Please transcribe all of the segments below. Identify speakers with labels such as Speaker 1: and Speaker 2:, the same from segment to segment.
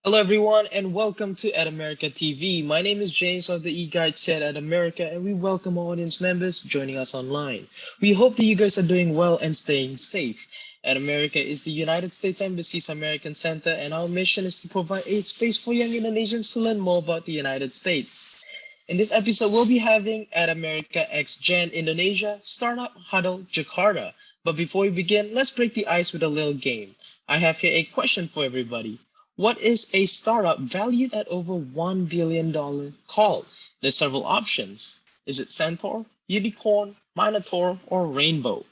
Speaker 1: Hello, everyone, and welcome to At America TV. My name is James of the e-guides here at America, and we welcome our audience members joining us online. We hope that you guys are doing well and staying safe. At America is the United States Embassy's American Center, and our mission is to provide a space for young Indonesians to learn more about the United States. In this episode, we'll be having At America X Gen Indonesia, Startup Huddle Jakarta. But before we begin, let's break the ice with a little game. I have here a question for everybody. What is a startup valued at over $1 billion called? There's several options. Is it Centaur, Unicorn, Minotaur, or Rainbow?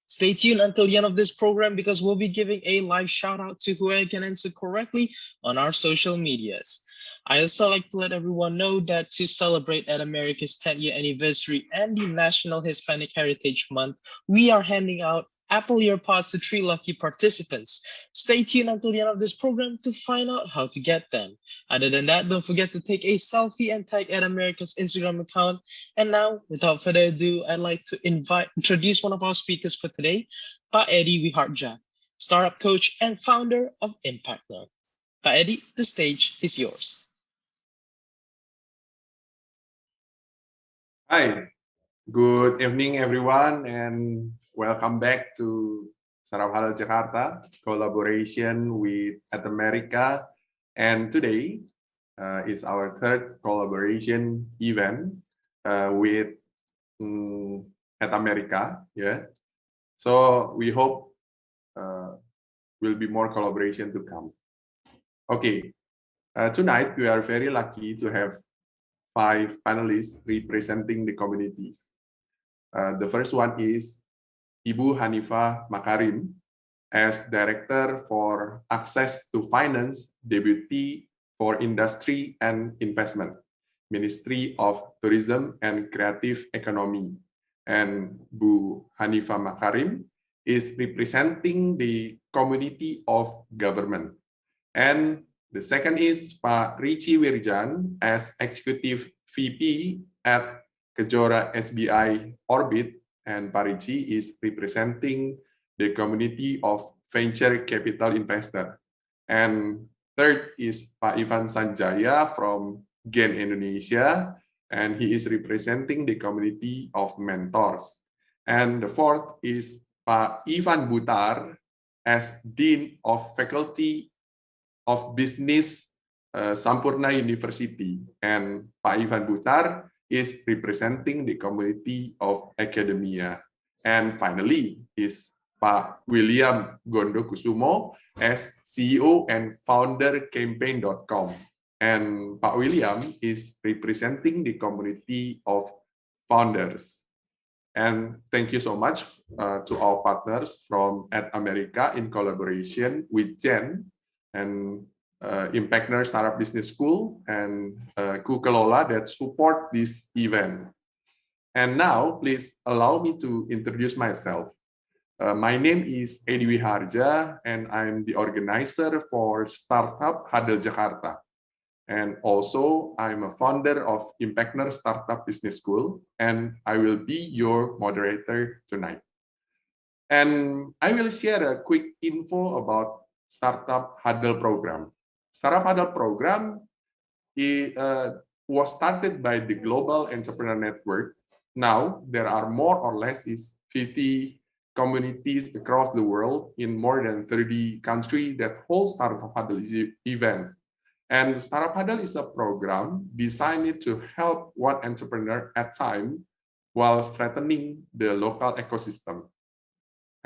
Speaker 1: Stay tuned until the end of this program because we'll be giving a live shout out to whoever can answer correctly on our social medias. I also like to let everyone know that to celebrate at America's 10th year anniversary and the National Hispanic Heritage Month, we are handing out Apple EarPods to 3 lucky participants. Stay tuned until the end of this program to find out how to get them. Other than that, don't forget to take a selfie and tag at America's Instagram account. And now, without further ado, I'd like to introduce one of our speakers for today, Pa Eddie Wiharja, startup coach and founder of Impact Learn. Pa Eddie, the stage is yours.
Speaker 2: Hi, good evening, everyone, and welcome back to Startup Huddle Jakarta collaboration with At America. And today is our third collaboration event with At America. Yeah, so we hope will be more collaboration to come. Okay, tonight we are very lucky to have 5 panelists representing the communities. The first one is Ibu Hanifa Makarim as Director for Access to Finance, Deputy for Industry and Investment, Ministry of Tourism and Creative Economy. And Bu Hanifa Makarim is representing the community of government. And the second is Pak Richi Wirjan as Executive VP at Kejora SBI Orbit, and Pak Richi is representing the community of venture capital investor. And third is Pak Ivan Sanjaya from Gen Indonesia, and he is representing the community of mentors. And the fourth is Pak Ivan Butar as Dean of Faculty of Business Sampurna University, and Pak Ivan Butar is representing the community of academia. And finally is Pak William Gondokusumo as CEO and founder campaign.com. And Pak William is representing the community of founders. And thank you so much to our partners from At America in collaboration with Jen and Impact Nurse Startup Business School and Kukelola that support this event. And now, please allow me to introduce myself. My name is Edi Wiharja, and I'm the organizer for Startup Huddle Jakarta. And also, I'm a founder of Impact Nurse Startup Business School, and I will be your moderator tonight. And I will share a quick info about Startup Huddle program. Startup Huddle program was started by the Global Entrepreneur Network. Now there are more or less 50 communities across the world in more than 30 countries that hold Startup Huddle events. And Startup Huddle is a program designed to help one entrepreneur at a time while strengthening the local ecosystem.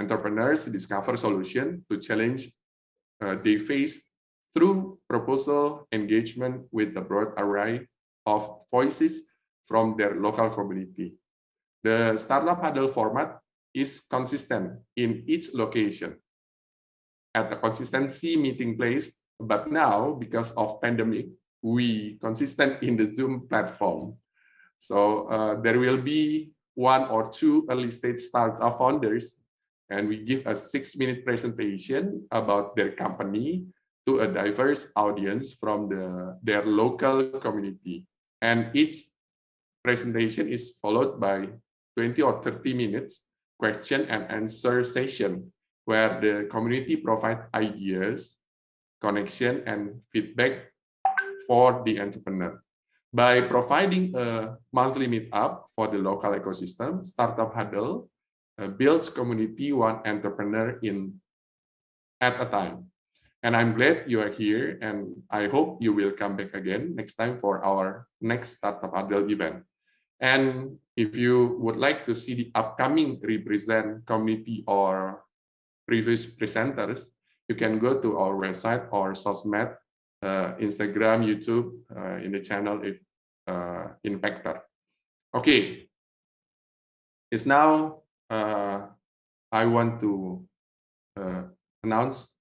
Speaker 2: Entrepreneurs discover solutions to challenge they face through proposal engagement with a broad array of voices from their local community. The Startup Huddle format is consistent in each location at a consistency meeting place, but now, because of pandemic, we consistent in the Zoom platform. So there will be 1 or 2 early stage startup founders, and we give a 6-minute presentation about their company to a diverse audience from their local community. And each presentation is followed by 20 or 30 minutes question and answer session where the community provide ideas connection, and feedback for the entrepreneur. By providing a monthly meetup for the local ecosystem, Startup Huddle builds community one entrepreneur at a time. And I'm glad you are here, and I hope you will come back again next time for our next Startup Huddle event. And if you would like to see the upcoming represent community or previous presenters, you can go to our website or sosmed, Instagram, YouTube, in the channel if Impactor. Okay, it's now I want to announce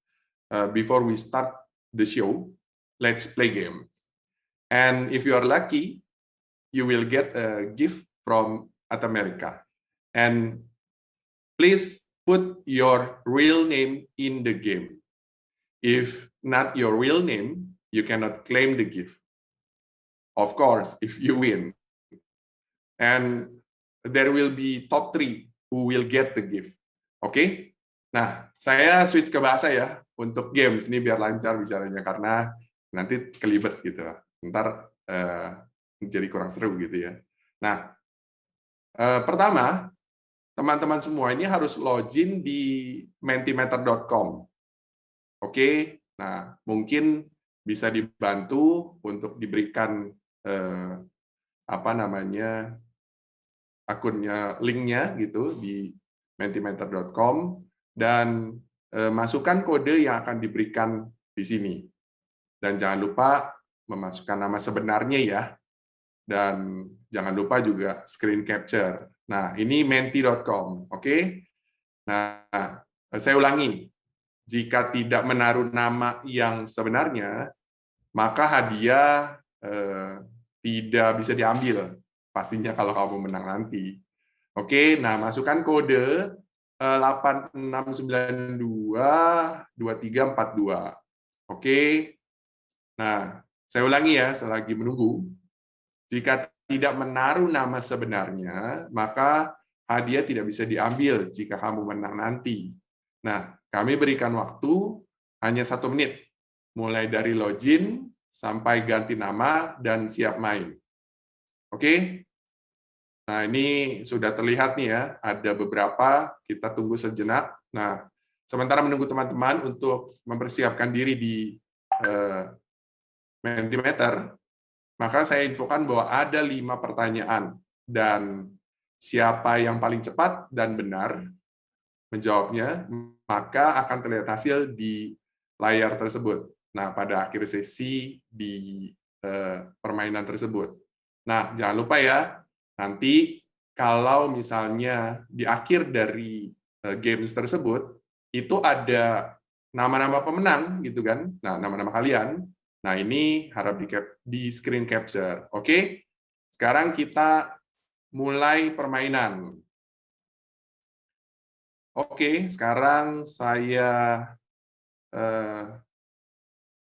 Speaker 2: before we start the show, let's play games. And if you are lucky, you will get a gift from America. And please put your real name in the game. If not your real name, you cannot claim the gift. Of course, if you win. And there will be top 3 who will get the gift. Oke? Nah, saya switch ke bahasa ya untuk games ini biar lancar bicaranya karena nanti kelibet gitu. Ntar jadi kurang seru gitu ya. Nah, pertama, teman-teman semua ini harus login di mentimeter.com. Oke, nah mungkin bisa dibantu untuk diberikan akunnya, linknya gitu di mentimeter.com dan masukkan kode yang akan diberikan di sini. Dan jangan lupa memasukkan nama sebenarnya ya. Dan jangan lupa juga screen capture. Nah, ini menti.com, oke? Nah, saya ulangi. Jika tidak menaruh nama yang sebenarnya, maka hadiah tidak bisa diambil. Pastinya kalau kamu menang nanti. Oke, nah masukkan kode 86922342. Oke. Nah, saya ulangi ya selagi menunggu. Jika tidak menaruh nama sebenarnya, maka hadiah tidak bisa diambil jika kamu menang nanti. Nah, kami berikan waktu hanya 1 menit, mulai dari login sampai ganti nama dan siap main. Oke? Nah, ini sudah terlihat nih ya, ada beberapa, kita tunggu sejenak. Nah, sementara menunggu teman-teman untuk mempersiapkan diri di Mentimeter, maka saya infokan bahwa ada 5 pertanyaan, dan siapa yang paling cepat dan benar menjawabnya, maka akan terlihat hasil di layar tersebut. Nah, pada akhir sesi di permainan tersebut. Nah, jangan lupa ya, nanti kalau misalnya di akhir dari games tersebut, itu ada nama-nama pemenang, gitu kan? Nah, nama-nama kalian. Nah, ini harap di screen capture. Oke? Sekarang kita mulai permainan. Oke, sekarang saya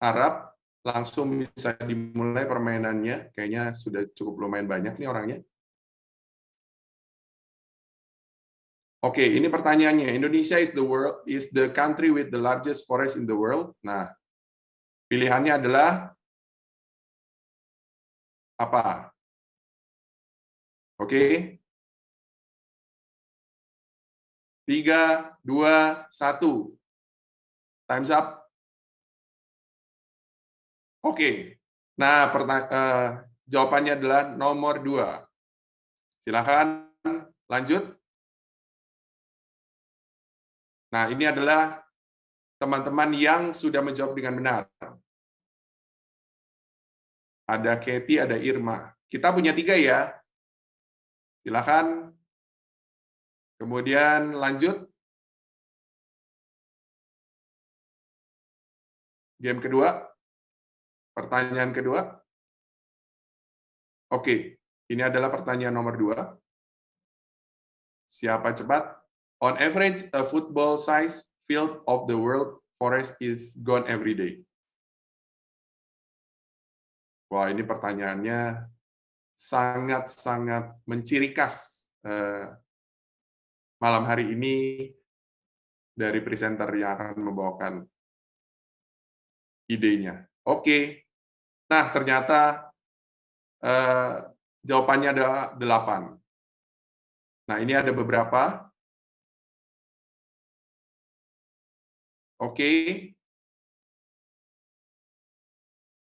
Speaker 2: harap langsung bisa dimulai permainannya. Kayaknya sudah cukup lumayan banyak nih orangnya. Oke, ini pertanyaannya. Indonesia is the country with the largest forest in the world. Nah, pilihannya adalah apa? Oke. 3, 2, 1. Time's up. Oke. Nah, jawabannya adalah nomor 2. Silakan lanjut. Nah, ini adalah teman-teman yang sudah menjawab dengan benar. Ada Katie, ada Irma. Kita punya 3 ya. Silakan. Kemudian lanjut. Game kedua. Pertanyaan kedua. Oke, ini adalah pertanyaan nomor 2. Siapa cepat? On average, a football-sized field of the world forest is gone every day. Wah, ini pertanyaannya sangat-sangat menciri khas malam hari ini dari presenter yang akan membawakan. idenya. Oke. Nah, ternyata jawabannya ada 8. Nah, ini ada beberapa. Oke.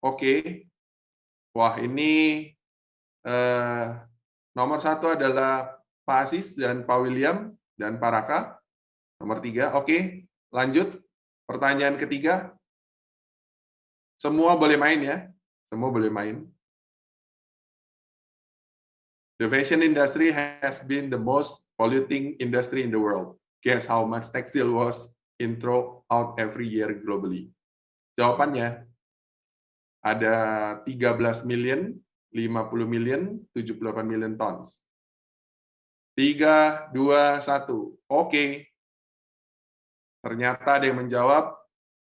Speaker 2: Oke. Wah, ini nomor 1 adalah Pak Asis dan Pak William dan Pak Raka. Nomor 3. Oke. Lanjut. Pertanyaan ketiga. Semua boleh main ya. Semua boleh main. The fashion industry has been the most polluting industry in the world. Guess how much textile was thrown out every year globally? Jawabannya ada 13 million, 50 million, 78 million tons. 3, 2, 1. Oke. Ternyata ada yang menjawab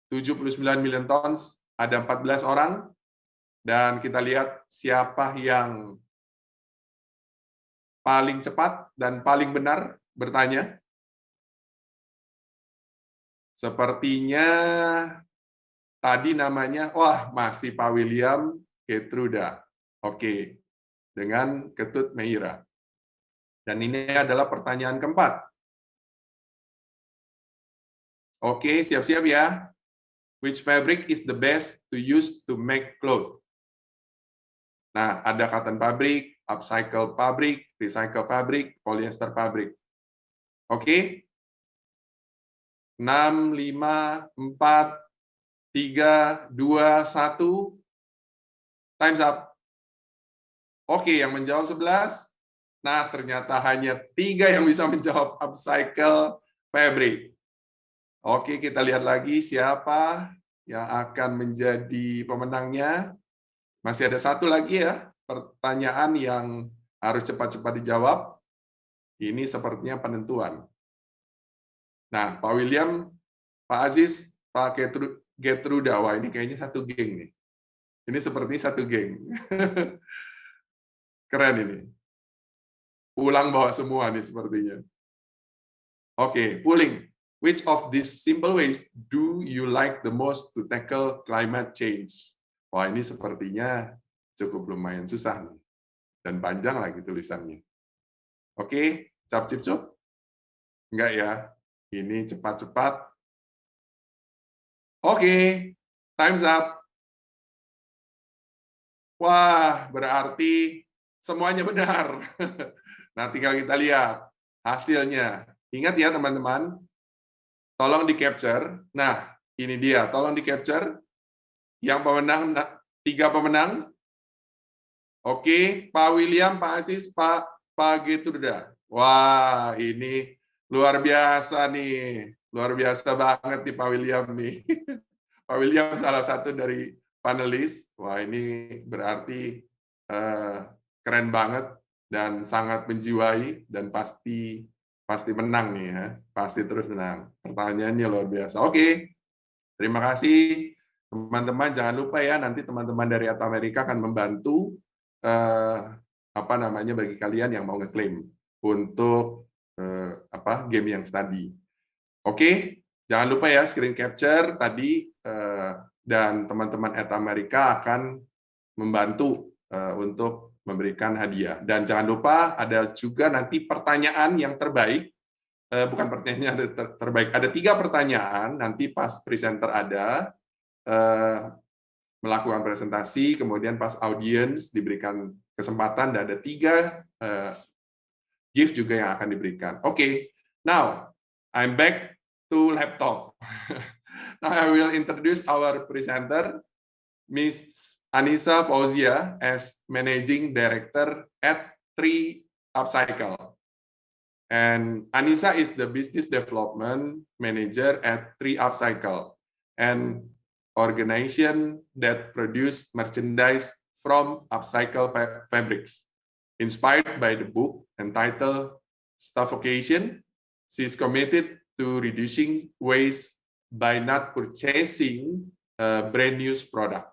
Speaker 2: 79 million tons, ada 14 orang, dan kita lihat siapa yang paling cepat dan paling benar bertanya. Sepertinya tadi namanya, wah masih Pak William Getruda. Oke, dengan Ketut Meira. Dan ini adalah pertanyaan keempat. Oke, siap-siap ya. Which fabric is the best to use to make clothes? Nah, ada cotton fabric, upcycle fabric, recycle fabric, polyester fabric. Oke? 6, 5, 4, 3, 2, 1. Time's up. Oke, yang menjawab 11. Nah, ternyata hanya 3 yang bisa menjawab upcycle fabric. Oke, kita lihat lagi siapa yang akan menjadi pemenangnya. Masih ada 1 lagi ya, pertanyaan yang harus cepat-cepat dijawab. Ini sepertinya penentuan. Nah, Pak William, Pak Aziz, Pak Getruda, wah ini kayaknya satu geng nih. Ini sepertinya satu geng. Keren ini. Pulang bawa semua nih sepertinya. Oke, pooling. Which of these simple ways do you like the most to tackle climate change? Wah, ini sepertinya cukup lumayan susah nih. Dan panjang lagi tulisannya. Oke, cap cip cup? Enggak ya. Ini cepat-cepat. Oke, time's up. Wah, berarti semuanya benar. Nah, tinggal kita lihat hasilnya. Ingat ya, teman-teman, tolong di-capture. Nah, ini dia, tolong di-capture. Yang pemenang, 3 pemenang. Oke, Pak William, Pak Aziz, Pak Getruda. Wah, ini luar biasa nih. Luar biasa banget nih Pak William nih. Pak William salah satu dari panelis. Wah, ini berarti keren banget dan sangat menjiwai dan pasti menang nih ya. Pasti terus menang. Pertanyaannya luar biasa. Oke. Terima kasih teman-teman. Jangan lupa ya, nanti teman-teman dari Amerika akan membantu bagi kalian yang mau ngeklaim untuk game yang tadi. Oke, jangan lupa ya screen capture tadi dan teman-teman Amerika akan membantu untuk memberikan hadiah. Dan jangan lupa ada juga nanti pertanyaan yang terbaik. Bukan pertanyaan terbaik, ada 3 pertanyaan nanti pas presenter ada melakukan presentasi, kemudian pas audiens diberikan kesempatan dan ada 3 gift juga yang akan diberikan. Oke, now I'm back to laptop. Now I will introduce our presenter, Miss Anissa Fauzia, as Managing Director at 3 Upcycle. And Anissa is the Business Development Manager at 3 Upcycle, an organization that produce merchandise from upcycle fabrics. Inspired by the book entitled Stuffocation, she is committed to reducing waste by not purchasing a brand new product.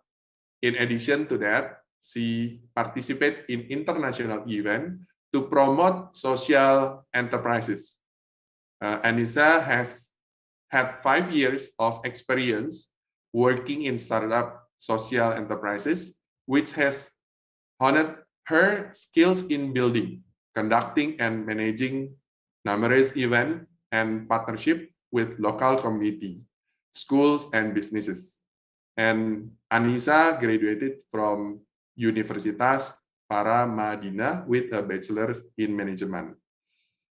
Speaker 2: In addition to that, she participates in international events to promote social enterprises. Anissa has had 5 years of experience working in startup social enterprises, which has honed her skills in building, conducting, and managing numerous events and partnership with local community, schools, and businesses. And Anissa graduated from Universitas Paramadina with a bachelor's in management.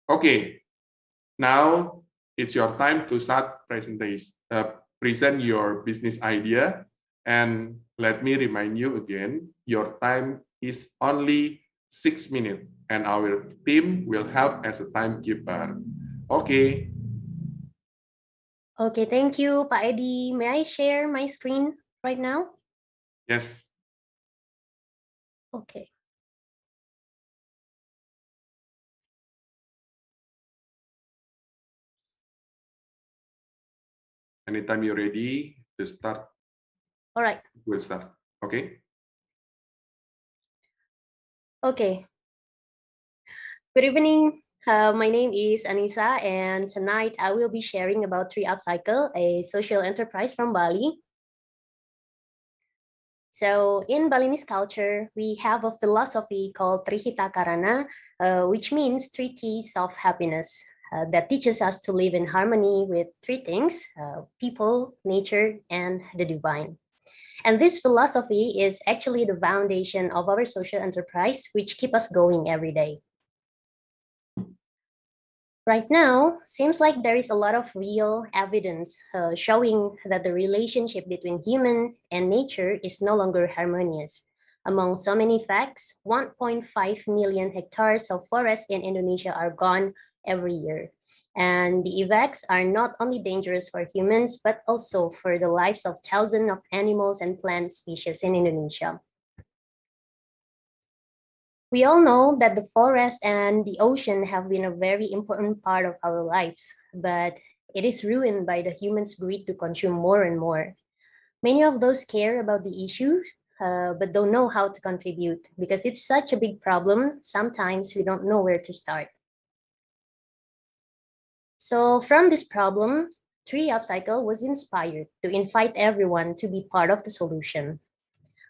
Speaker 2: Okay, now it's your time to start present your business idea. And let me remind you again, your time is only 6 minutes, and our team will help as a timekeeper. Okay.
Speaker 3: Okay, thank you, Pak Edi. May I share my screen right now?
Speaker 2: Yes.
Speaker 3: Okay.
Speaker 2: Anytime you're ready to start.
Speaker 3: All right.
Speaker 2: We'll start. Okay.
Speaker 3: Okay. Good evening. My name is Anissa, and tonight I will be sharing about Tree Upcycle, a social enterprise from Bali. So in Balinese culture, we have a philosophy called Trihita Karana, which means three keys of happiness. That teaches us to live in harmony with three things: people, nature, and the divine. And this philosophy is actually the foundation of our social enterprise, which keep us going every day. Right now, seems like there is a lot of real evidence showing that the relationship between human and nature is no longer harmonious. Among so many facts, 1.5 million hectares of forest in Indonesia are gone every year. And the effects are not only dangerous for humans, but also for the lives of thousands of animals and plant species in Indonesia. We all know that the forest and the ocean have been a very important part of our lives, but it is ruined by the humans' greed to consume more and more. Many of those care about the issues, but don't know how to contribute because it's such a big problem. Sometimes we don't know where to start. So from this problem, Tree Upcycle was inspired to invite everyone to be part of the solution.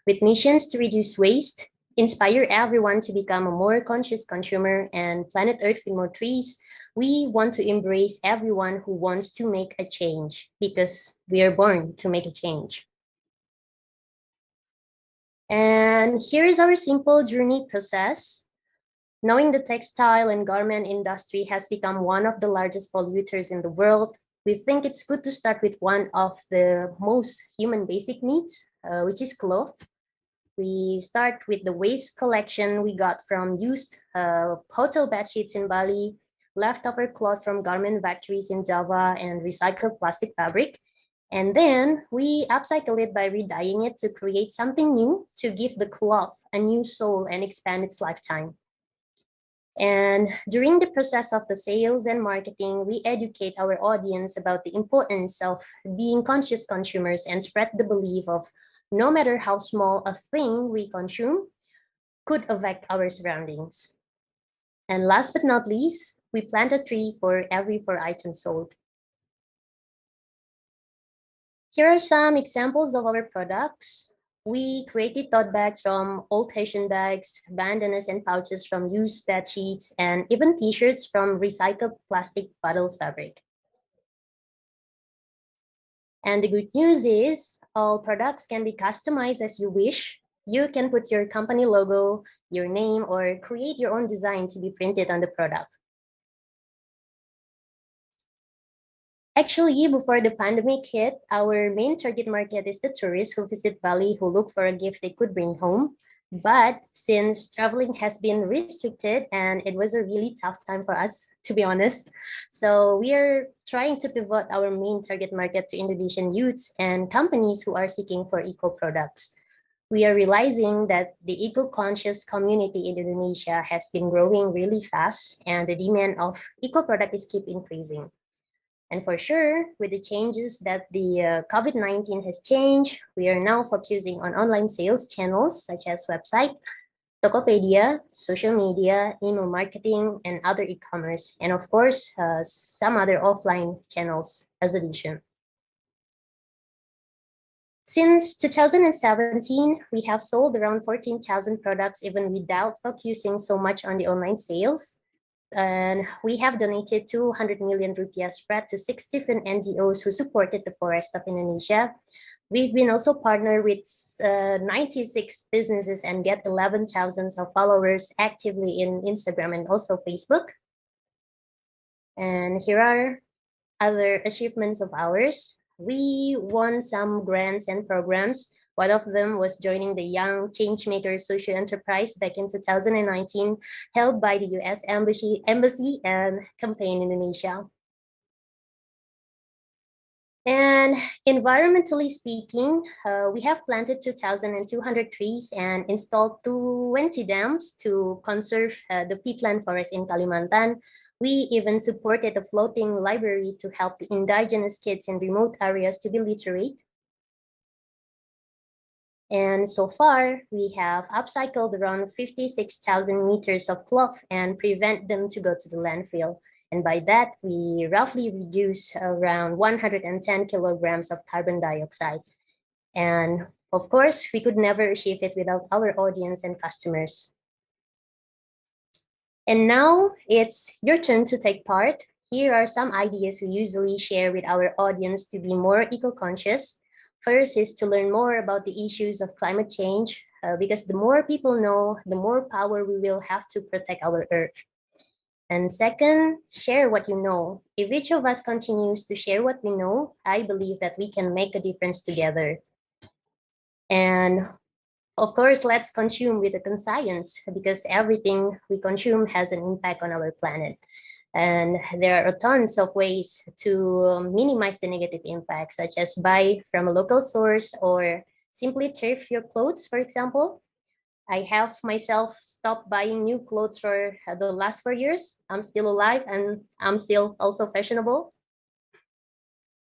Speaker 3: With missions to reduce waste, inspire everyone to become a more conscious consumer, and planet Earth with more trees, we want to embrace everyone who wants to make a change because we are born to make a change. And here is our simple journey process. Knowing the textile and garment industry has become one of the largest polluters in the world, we think it's good to start with one of the most human basic needs, which is clothes. We start with the waste collection we got from used hotel bed sheets in Bali, leftover cloth from garment factories in Java, and recycled plastic fabric. And then we upcycle it by re-dyeing it to create something new to give the cloth a new soul and expand its lifetime. And during the process of the sales and marketing, we educate our audience about the importance of being conscious consumers and spread the belief of no matter how small a thing we consume could affect our surroundings. And last but not least, we plant a tree for every 4 items sold. Here are some examples of our products. We created tote bags from old Haitian bags, bandanas and pouches from used bed sheets, and even t-shirts from recycled plastic bottles fabric. And the good news is all products can be customized as you wish. You can put your company logo, your name, or create your own design to be printed on the product. Actually, before the pandemic hit, our main target market is the tourists who visit Bali who look for a gift they could bring home. But since traveling has been restricted and it was a really tough time for us, to be honest, so we are trying to pivot our main target market to Indonesian youths and companies who are seeking for eco products. We are realizing that the eco-conscious community in Indonesia has been growing really fast and the demand of eco product is keep increasing. And for sure, with the changes that the COVID-19 has changed, we are now focusing on online sales channels such as website, Tokopedia, social media, email marketing, and other e-commerce, and of course, some other offline channels as addition. Since 2017, we have sold around 14,000 products even without focusing so much on the online sales. And we have donated 200 million rupiah spread to 6 different NGOs who supported the forest of Indonesia. We've been also partnered with 96 businesses and get 11,000 of followers actively in Instagram and also Facebook. And here are other achievements of ours. We won some grants and programs. One of them was joining the Young Changemakers Social Enterprise back in 2019, held by the US Embassy and Campaign Indonesia. And environmentally speaking, we have planted 2,200 trees and installed 20 dams to conserve the peatland forest in Kalimantan. We even supported a floating library to help the indigenous kids in remote areas to be literate. And so far, we have upcycled around 56,000 meters of cloth and prevent them to go to the landfill. And by that, we roughly reduce around 110 kilograms of carbon dioxide. And of course, we could never achieve it without our audience and customers. And now it's your turn to take part. Here are some ideas we usually share with our audience to be more eco-conscious. First is to learn more about the issues of climate change, because the more people know, the more power we will have to protect our Earth. And second, share what you know. If each of us continues to share what we know, I believe that we can make a difference together. And of course, let's consume with a conscience, because everything we consume has an impact on our planet. And there are tons of ways to minimize the negative impact, such as buy from a local source or simply thrift your clothes, for example. I have myself stopped buying new clothes for the last 4 years. I'm still alive and I'm still also fashionable.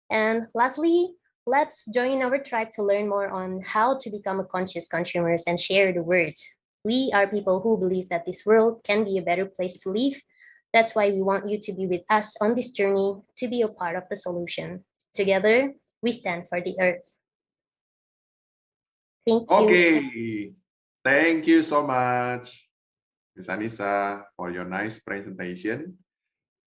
Speaker 3: And lastly, let's join our tribe to learn more on how to become a conscious consumers and share the words. We are people who believe that this world can be a better place to live. That's why we want you to be with us on this journey to be a part of the solution. Together, we stand for the earth. Thank you.
Speaker 2: Okay, thank you so much, Ms. Anissa, for your nice presentation.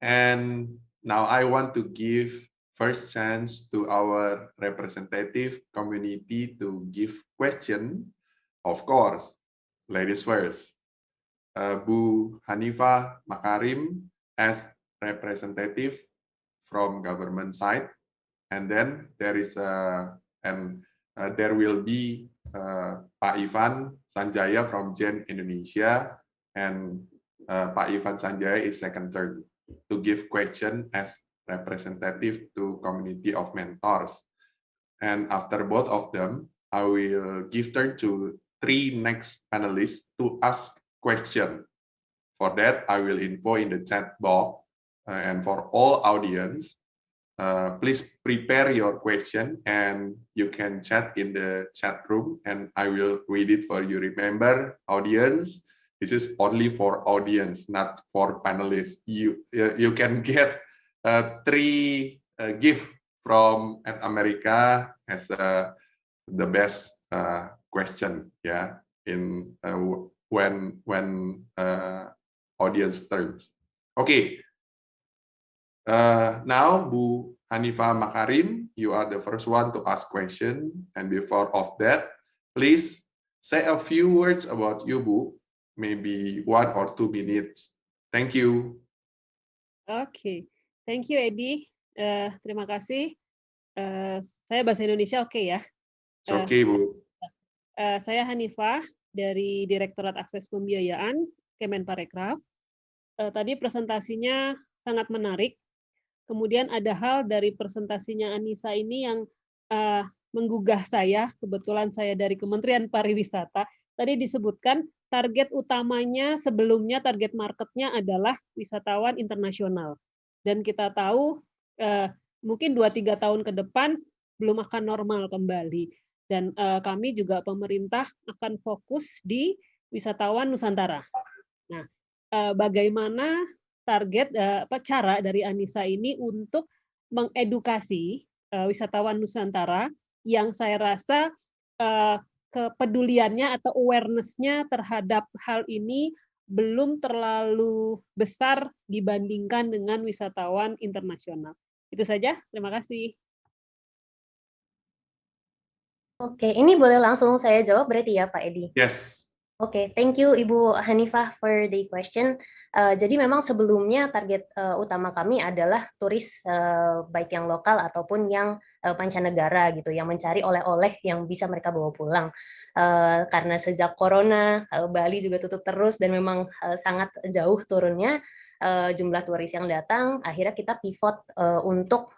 Speaker 2: And now I want to give first chance to our representative community to give question. Of course, ladies first. Bu Hanifah Makarim as representative from government side, and then there is there will be Pak Ivan Sanjaya from Gen Indonesia, and Pak Ivan Sanjaya is second turn to give question as representative to community of mentors. And after both of them, I will give turn to 3 next panelists to ask question. For that, I will info in the chat box, and for all audience, please prepare your question and you can chat in the chat room and I will read it for you. Remember, audience, this is only for audience, not for panelists. You can get 3 gift from at America as the best question, yeah, in when audience turns. Okay. Now, Bu Hanifah Makarim, you are the first one to ask question. And before of that, please say a few words about you, Bu. Maybe 1 or 2 minutes. Thank you.
Speaker 4: Oke, thank you, Edi. Terima kasih. Saya bahasa Indonesia oke ya?
Speaker 2: It's okay, Bu.
Speaker 4: Saya Hanifah dari Direktorat Akses Pembiayaan Kemenparekraf. Tadi presentasinya sangat menarik. Kemudian ada hal dari presentasinya Anissa ini yang menggugah saya. Kebetulan saya dari Kementerian Pariwisata. Tadi disebutkan target utamanya sebelumnya, target marketnya adalah wisatawan internasional. Dan kita tahu mungkin 2-3 tahun ke depan belum akan normal kembali. Dan kami juga pemerintah akan fokus di wisatawan Nusantara. Nah, bagaimana target cara dari Anissa ini untuk mengedukasi wisatawan Nusantara yang saya rasa kepeduliannya atau awareness-nya terhadap hal ini belum terlalu besar dibandingkan dengan wisatawan internasional. Itu saja, terima kasih.
Speaker 3: Oke, ini boleh langsung saya jawab berarti ya Pak Edi?
Speaker 2: Yes.
Speaker 3: Oke, thank you Ibu Hanifah for the question. Jadi memang sebelumnya target utama kami adalah turis baik yang lokal ataupun yang mancanegara gitu, yang mencari oleh-oleh yang bisa mereka bawa pulang. Karena sejak corona Bali juga tutup terus dan memang sangat jauh turunnya jumlah turis yang datang, akhirnya kita pivot untuk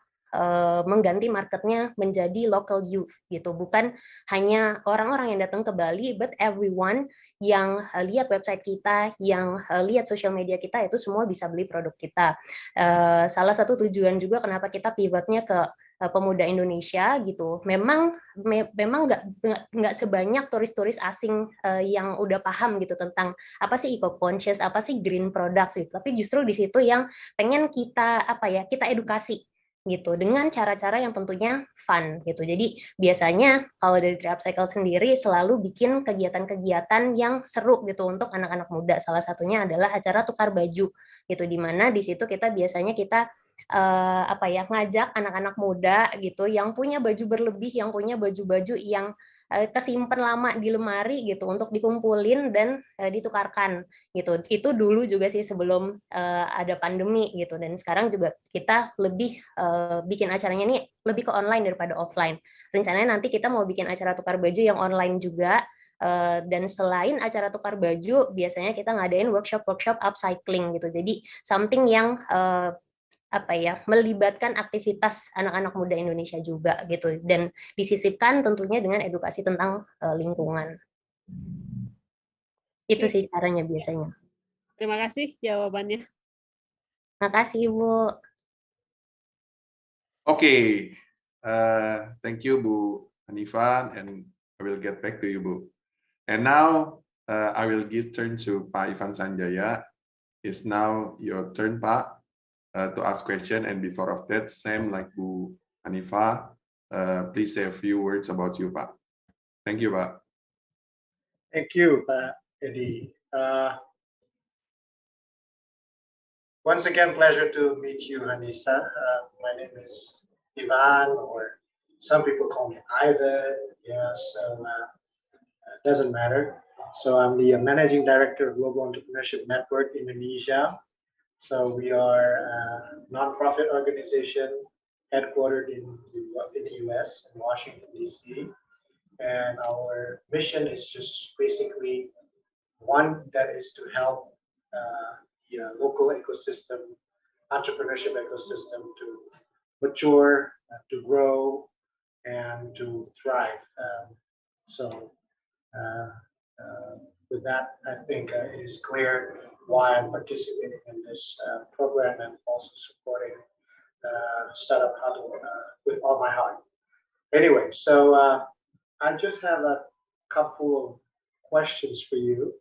Speaker 3: mengganti marketnya menjadi local youth gitu, bukan hanya orang-orang yang datang ke Bali, but everyone yang lihat website kita, yang lihat sosial media kita, itu semua bisa beli produk kita. Salah satu tujuan juga kenapa kita pivotnya ke pemuda Indonesia gitu, memang nggak sebanyak turis-turis asing yang udah paham gitu tentang apa sih eco conscious, apa sih green products gitu. Tapi justru di situ yang pengen kita kita edukasi gitu dengan cara-cara yang tentunya fun gitu. Jadi biasanya kalau dari Tree Upcycle sendiri selalu bikin kegiatan-kegiatan yang seru gitu untuk anak-anak muda. Salah satunya adalah acara tukar baju gitu, di mana di situ kita biasanya ngajak anak-anak muda gitu yang punya baju berlebih, yang punya baju-baju yang kesimpan lama di lemari gitu untuk dikumpulin dan ditukarkan gitu. Itu dulu juga sih sebelum ada pandemi gitu, dan sekarang juga kita lebih bikin acaranya ini lebih ke online daripada offline. Rencananya nanti kita mau bikin acara tukar baju yang online juga. Dan selain acara tukar baju, biasanya kita ngadain workshop upcycling gitu. Jadi something yang melibatkan aktivitas anak-anak muda Indonesia juga gitu, dan disisipkan tentunya dengan edukasi tentang lingkungan. Itu sih caranya biasanya.
Speaker 4: Terima kasih jawabannya.
Speaker 3: Makasih Ibu.
Speaker 2: Okay, thank you Bu Hanifah, and I will get back to you Bu. And now I will give turn to Pak Ivan Sanjaya. It's now your turn Pak. To ask question, and before of that, same like Bu Hanifah, please say a few words about you, Pak. Thank you, Pak.
Speaker 5: Thank you, Pak Edi. Once again, pleasure to meet you, Hanisa. My name is Ivan, or some people call me Ivan. Yeah, so doesn't matter. So I'm the managing director of Global Entrepreneurship Network Indonesia. So we are a nonprofit organization headquartered in the US, in Washington, D.C. And our mission is just basically one that is to help the local ecosystem, entrepreneurship ecosystem to mature, to grow, and to thrive. With that, I think it is clear why I'm participating in this program and also supporting Startup Huddle with all my heart. Anyway, so I just have a couple of questions for you.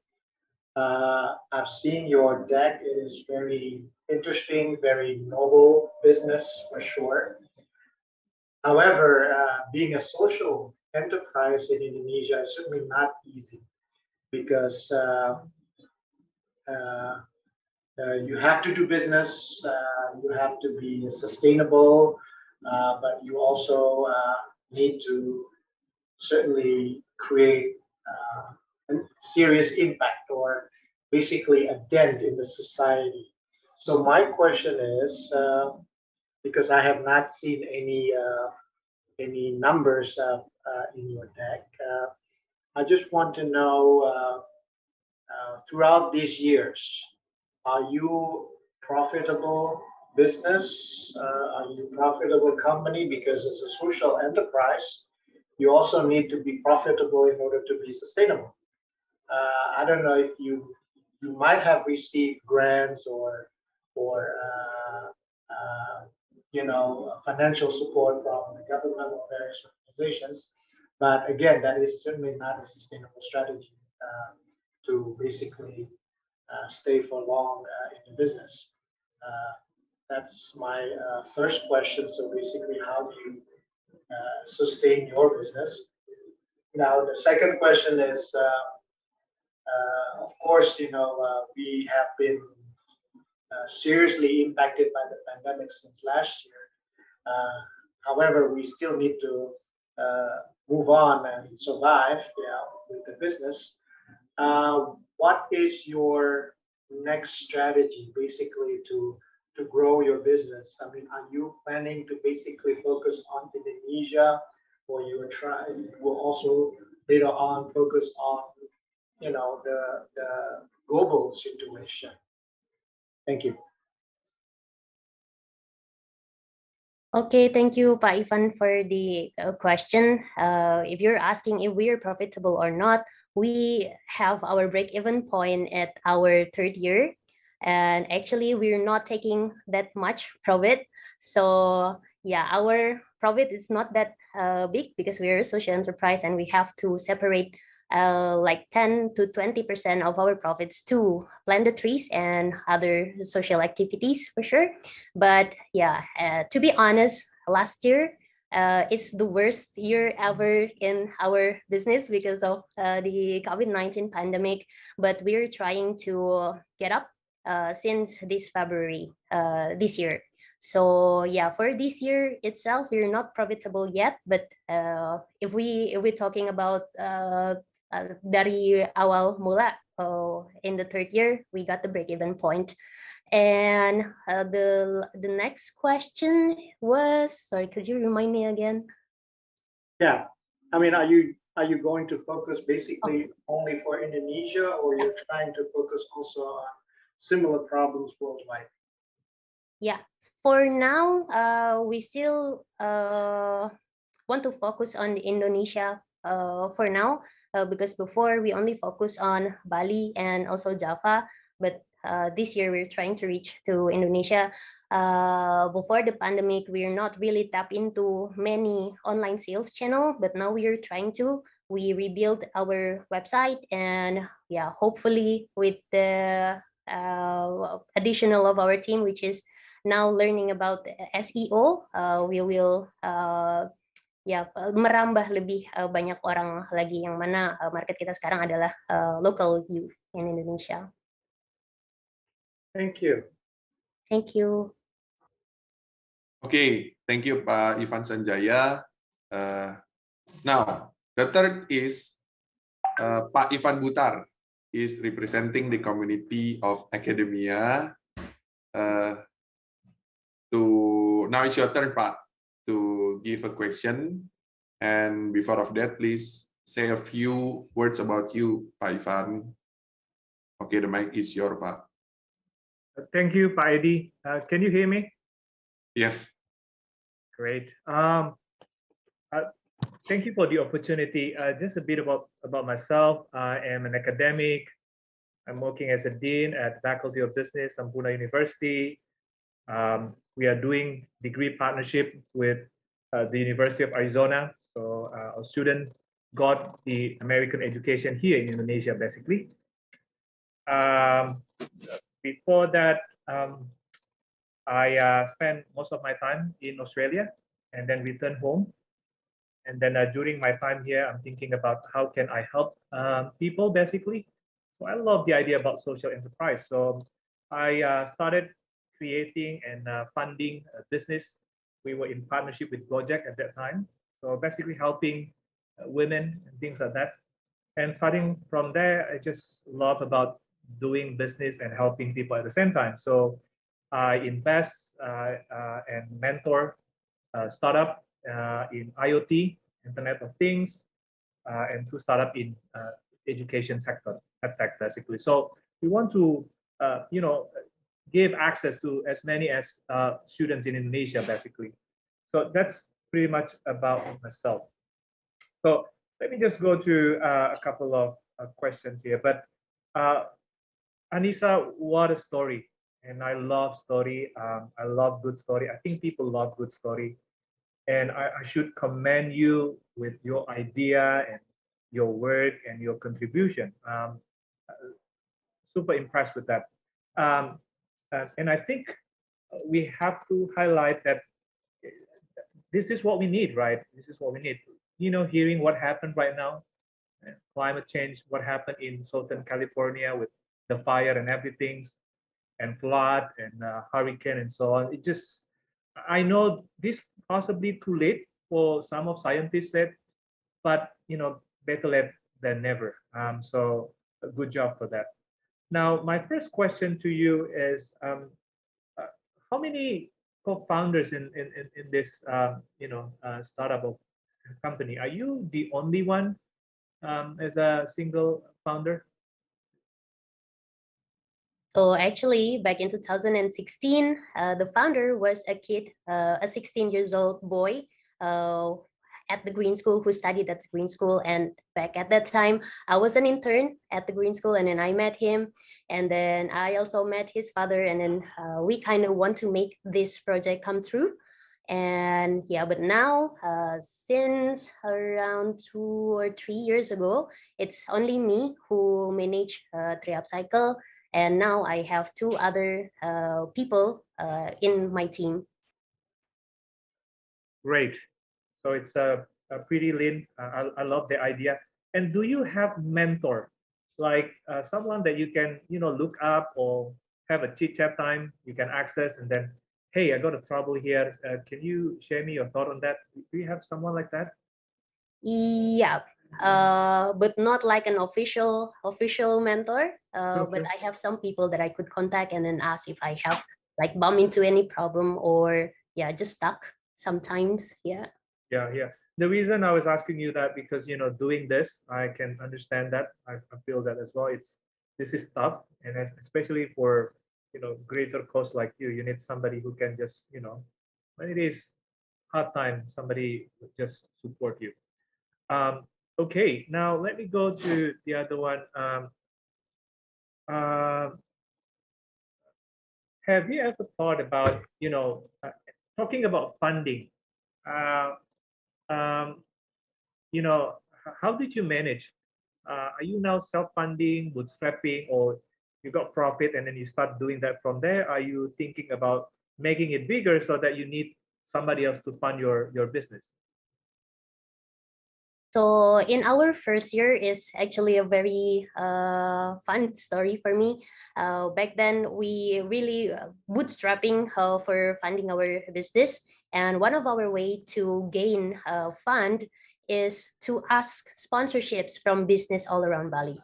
Speaker 5: I've seen your deck. It is very interesting, very noble business for sure. However, being a social enterprise in Indonesia is certainly not easy, because you have to do business, you have to be sustainable, but you also need to certainly create a serious impact, or basically a dent in the society. So my question is, because I have not seen any numbers in your deck, I just want to know, throughout these years, are you profitable business? Are you profitable company? Because as a social enterprise, you also need to be profitable in order to be sustainable. I don't know if you might have received grants or financial support from the government or various organizations, but again, that is certainly not a sustainable strategy to basically stay for long in the business. That's my first question. So basically, how do you sustain your business. Now, the second question is, of course, we have been seriously impacted by the pandemic since last year. However, we still need to move on and survive, with the business. What is your next strategy, basically, to grow your business? I mean, are you planning to basically focus on Indonesia, or you will also later on focus on, the global situation? Thank you.
Speaker 3: Okay, thank you, Pa Ivan, for the question. If you're asking if we are profitable or not, we have our break-even point at our third year. And actually, we're not taking that much profit. So yeah, our profit is not that big because we're a social enterprise and we have to separate like 10 to 20% of our profits to plant the trees and other social activities for sure. But yeah, to be honest, last year it's the worst year ever in our business because of the COVID-19 pandemic. But we're trying to get up since this February this year. So yeah, for this year itself, we're not profitable yet. But if we're talking about dari awal mula, in the third year, we got the break-even point. And the next question was, sorry, could you remind me again?
Speaker 5: Yeah, I mean, are you going to focus basically only for Indonesia, or you're trying to focus also on similar problems worldwide?
Speaker 3: Yeah, for now, we still want to focus on Indonesia for now, because before we only focus on Bali and also Java, but this year we're trying to reach to Indonesia. Before the pandemic, we're not really tap into many online sales channel, but now we're trying to. We rebuild our website, and yeah, hopefully with the additional of our team, which is now learning about SEO, we will merambah lebih banyak orang lagi, yang mana market kita sekarang adalah local youth in Indonesia.
Speaker 5: Thank you.
Speaker 3: Thank you.
Speaker 2: Okay, thank you, Pak Ivan Sanjaya. Now, the third is Pak Ivan Butar is representing the community of academia. Now it's your turn, Pak, to give a question. And before of that, please say a few words about you, Pak Ivan. Okay, the mic is yours, Pak.
Speaker 6: Thank you, Pak Edi. Can you hear me?
Speaker 2: Yes.
Speaker 6: Great. Thank you for the opportunity. Just a bit about myself. I am an academic. I'm working as a dean at Faculty of Business, Sampurna University. We are doing degree partnership with the University of Arizona. So our student got the American education here in Indonesia, basically. Before that, I spent most of my time in Australia and then returned home. And then during my time here, I'm thinking about how can I help people, basically. So I love the idea about social enterprise. So I started creating and funding a business. We were in partnership with Gojek at that time. So basically helping women and things like that. And starting from there, I just love about doing business and helping people at the same time. So I invest and mentor startup in IoT, Internet of Things, and to startup in education sector, tech basically. So we want to, give access to as many as students in Indonesia, basically. So that's pretty much about myself. So let me just go to a couple of questions here. But Anissa, what a story. And I love story. I love good story. I think people love good story. And I should commend you with your idea and your work and your contribution. Super impressed with that. And I think we have to highlight that this is what we need, right? This is what we need. Hearing what happened right now, climate change, what happened in Southern California with the fire and everything, and flood and hurricane and so on. I know this possibly too late for some of scientists said, but better late than never. So a good job for that. Now, my first question to you is, how many co-founders in this startup of company? Are you the only one as a single founder?
Speaker 3: So actually, back in 2016, the founder was a kid, a 16 years old boy uh, at the Green School who studied at the Green School. And back at that time, I was an intern at the Green School, and then I met him. And then I also met his father, and then we kind of want to make this project come true. And yeah, but now, since around 2 or 3 years ago, it's only me who manage Triupcycle, and now I have two other people in my team.
Speaker 6: Great. So it's a pretty lean. I love the idea. And do you have mentor, like someone that you can look up or have a chit chat time you can access, and then, hey, I got a trouble here. Can you share me your thought on that? Do you have someone like that?
Speaker 3: Yeah, but not like an official mentor. But I have some people that I could contact and then ask if I have like bump into any problem, or yeah, just stuck sometimes. Yeah.
Speaker 6: Yeah. The reason I was asking you that, because doing this, I can understand that. I feel that as well. This is tough, and especially for greater cause like you need somebody who can just when it is hard time, somebody would just support you. Okay, now let me go to the other one. Uh, have you ever thought about talking about funding? Uh, um, how did you manage? Are you now self-funding, bootstrapping, or you got profit and then you start doing that from there? Are you thinking about making it bigger so that you need somebody else to fund your business?
Speaker 3: So in our first year is actually a very fun story for me. Back then, we really bootstrapping for funding our business, and one of our way to gain fund is to ask sponsorships from business all around Bali.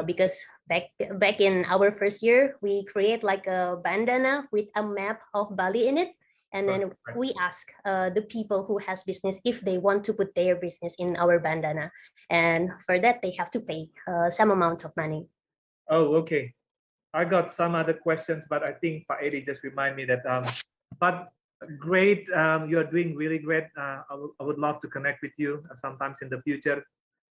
Speaker 3: Because back in our first year, we create like a bandana with a map of Bali in it, and then we ask the people who has business if they want to put their business in our bandana, and for that they have to pay some amount of money.
Speaker 6: Oh, okay. I got some other questions, but I think Pak Edi just remind me that but great, you're doing really great. I would love to connect with you sometimes in the future.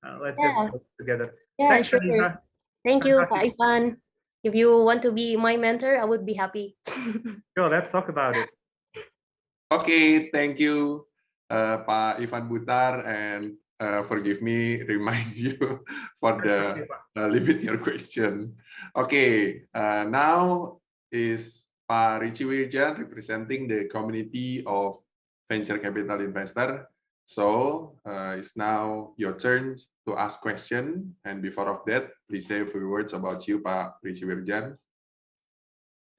Speaker 6: Let's just work together.
Speaker 3: Yeah,
Speaker 6: Thanks,
Speaker 3: sure.
Speaker 6: Anita.
Speaker 3: Thank you, Pak Ivan. If you want to be my mentor, I would be happy.
Speaker 6: Sure, let's talk about it.
Speaker 2: Okay, thank you, Pak Ivan Butar, and forgive me, remind you for the limit your question. Okay, now is Pak Richie Wirjan representing the community of venture capital investor. So it's now your turn to ask question. And before of that, please say a few words about you, Pak Richie Wirjan.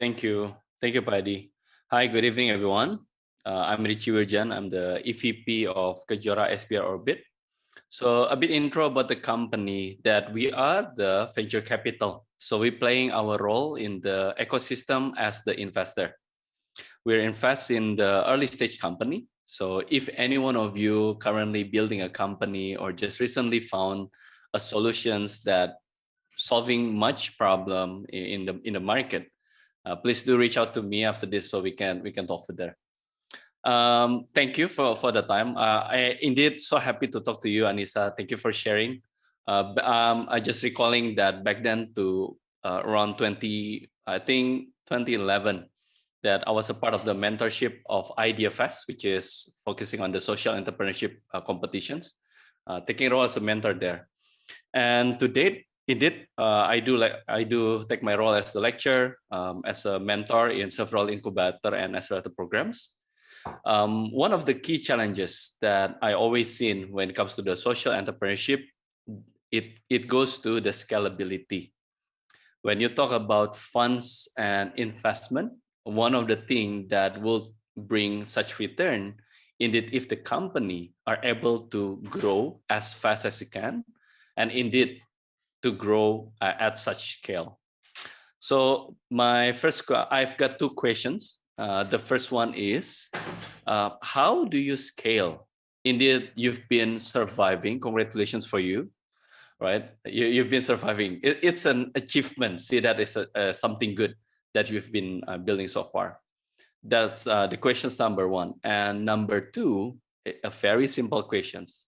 Speaker 7: Thank you, Pak Edi. Hi, good evening, everyone. I'm Richie Wirjan. I'm the EVP of Kejora SPR Orbit. So a bit intro about the company, that we are the venture capital. So we're playing our role in the ecosystem as the investor. We're invest in the early stage company. So if any one of you currently building a company or just recently found a solutions that solving much problem in the market, please do reach out to me after this so we can talk further. Thank you for the time. I indeed so happy to talk to you, Anissa. Thank you for sharing. I just recalling that back then to around 2011, that I was a part of the mentorship of IdeaFest, which is focusing on the social entrepreneurship competitions, taking a role as a mentor there. And to date, indeed, I do take my role as the lecturer, as a mentor in several incubator and accelerator programs. One of the key challenges that I always seen when it comes to the social entrepreneurship, it goes to the scalability. When you talk about funds and investment, one of the things that will bring such return, indeed, if the company are able to grow as fast as it can, and indeed to grow at such scale. So I've got two questions. The first one is, how do you scale? Indeed, you've been surviving. Congratulations for you, right? You've been surviving. It's an achievement. See, that is something good that you've been building so far. That's the questions number one. And number two, a very simple questions.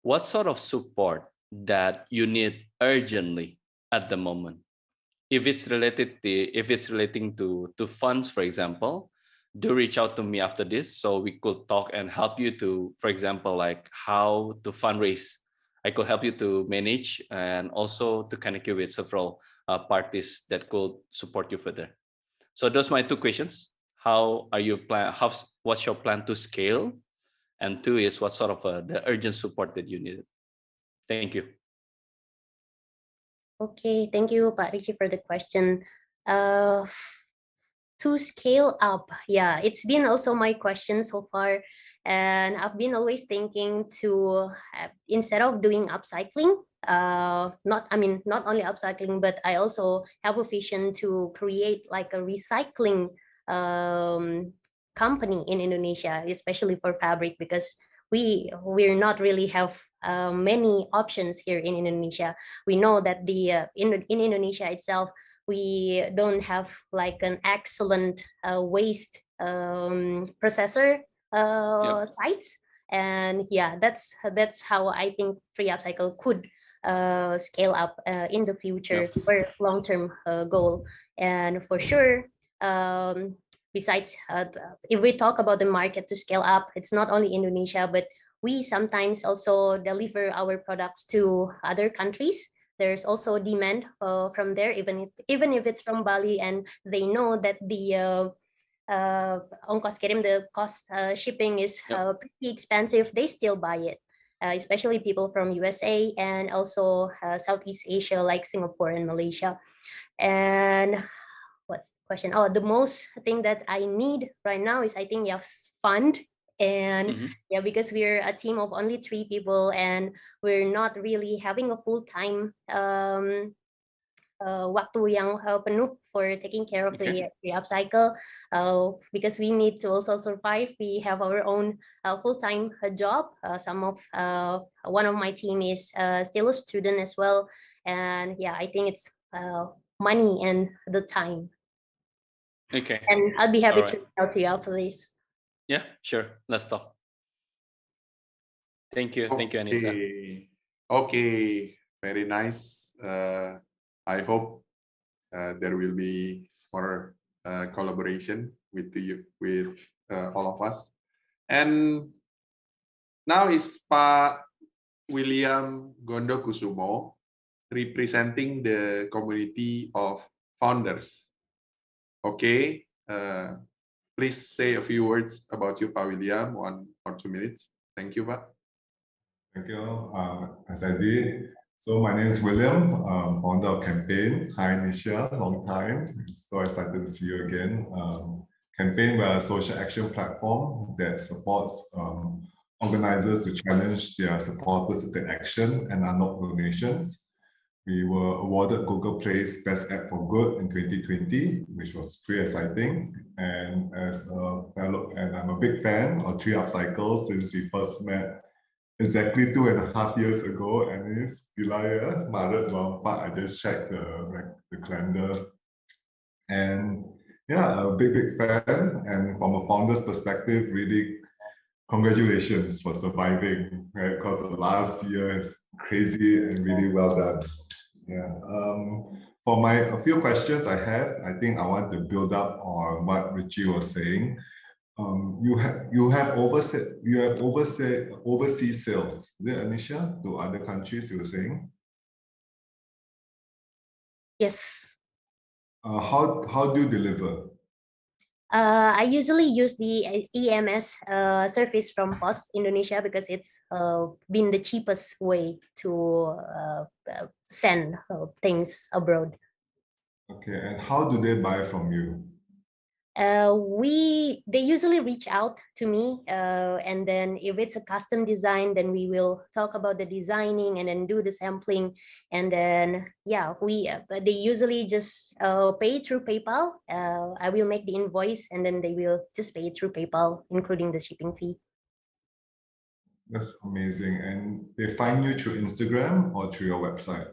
Speaker 7: What sort of support that you need urgently at the moment? If it's relating to funds, for example, do reach out to me after this so we could talk and help you to, for example, like how to fundraise. I could help you to manage and also to connect you with several parties that could support you further. So those are my two questions. What's your plan to scale? And two is what sort of the urgent support that you need? Thank you.
Speaker 3: Okay, thank you, Pak Richie, for the question. To scale up, yeah, it's been also my question so far. And I've been always thinking to, instead of doing upcycling, not only upcycling, but I also have a vision to create like a recycling company in Indonesia, especially for fabric, because we're not really have many options here in Indonesia. We know that in Indonesia itself, we don't have like an excellent waste processor sites, and yeah, that's how I think free upcycle could scale up in the future for long-term goal. And for sure, besides, if we talk about the market to scale up, it's not only Indonesia, but we sometimes also deliver our products to other countries. There's also demand from there, even if it's from Bali, and they know that the ongkos kirim, the cost shipping is pretty expensive, they still buy it. Especially people from USA and also Southeast Asia, like Singapore and Malaysia. And what's the question? Oh, the most thing that I need right now is, I think, fund. And yeah, because we're a team of only 3 people and we're not really having a full-time waktu yang penuh for taking care of the upcycle, because we need to also survive. We have our own full-time job. One of my team is still a student as well. And yeah, I think it's money and the time.
Speaker 7: Okay.
Speaker 3: And I'll be happy to help you out for this.
Speaker 7: Yeah, sure. Let's talk. Thank you. Thank you, Anissa.
Speaker 2: Okay. Very nice. I hope there will be more collaboration with all of us. And now is Pak William Gondo Kusumo representing the community of founders. Okay. Please say a few words about you, Pak William, 1 or 2 minutes. Thank you, Pak.
Speaker 8: Thank you, as I did. So my name is William, founder of Campaign. Hi, Nisha, long time. So excited to see you again. Campaign, we're a social action platform that supports organizers to challenge their supporters to take action and unlock donations. We were awarded Google Play's Best App for Good in 2020, which was pretty exciting. And as a fellow, and I'm a big fan of Free Upcycle since we first met exactly 2.5 years ago, and it's July, Maret 24. I just checked the calendar. And yeah, a big fan. And from a founder's perspective, really congratulations for surviving, right? Because the last year is crazy and really well done. Yeah. For a few questions I have, I think I want to build up on what Richie was saying. You have overseas sales. Is it, Anisha, to other countries? You were saying.
Speaker 3: Yes.
Speaker 8: How do you deliver?
Speaker 3: I usually use the EMS service from Pos Indonesia because it's been the cheapest way to send things abroad.
Speaker 8: Okay, and how do they buy from you?
Speaker 3: They usually reach out to me, and then if it's a custom design, then we will talk about the designing and then do the sampling, and then yeah, they usually just pay through PayPal. I will make the invoice, and then they will just pay through PayPal, including the shipping fee.
Speaker 8: That's amazing. And they find you through Instagram or through your website?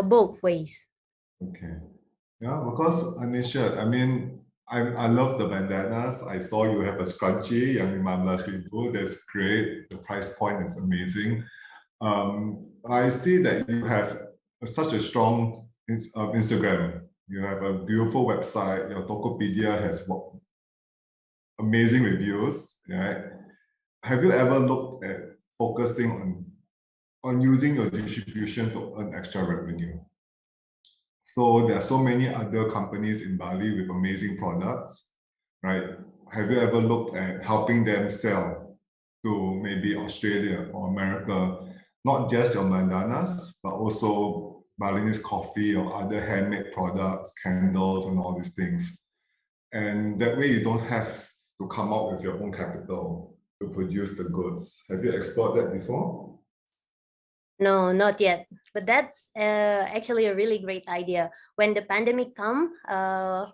Speaker 3: Both ways.
Speaker 8: Okay. Yeah, because Anisha, I mean, I love the bandanas. I saw you have a scrunchie, yang 15,000. That's great. The price point is amazing. I see that you have such a strong Instagram. You have a beautiful website. Your Tokopedia has amazing reviews. Right? Have you ever looked at focusing on using your distribution to earn extra revenue? So there are so many other companies in Bali with amazing products, right? Have you ever looked at helping them sell to maybe Australia or America, not just your bandanas, but also Balinese coffee or other handmade products, candles, and all these things? And that way you don't have to come up with your own capital to produce the goods. Have you explored that before?
Speaker 3: No, not yet. But that's actually a really great idea. When the pandemic come,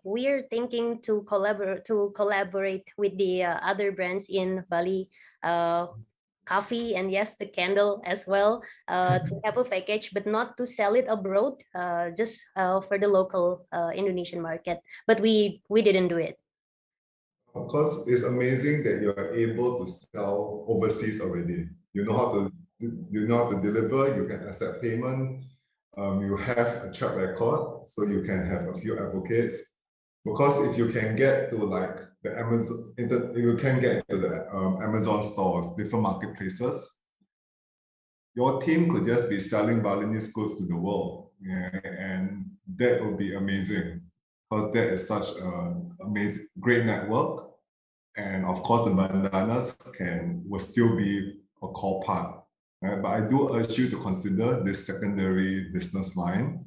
Speaker 3: we're thinking to collaborate with the other brands in Bali, coffee, and yes, the candle as well, to have a package, but not to sell it abroad, just for the local Indonesian market. But we didn't do it.
Speaker 8: Of course, it's amazing that you are able to sell overseas already. You know how to deliver, you can accept payment, you have a track record, so you can have a few advocates. Because if you can get to like the Amazon, you can get to the Amazon stores, different marketplaces, your team could just be selling Balinese goods to the world. Yeah, and that would be amazing because that is such an amazing, great network. And of course, the bandanas will still be a core part. Right? But I do urge you to consider this secondary business line.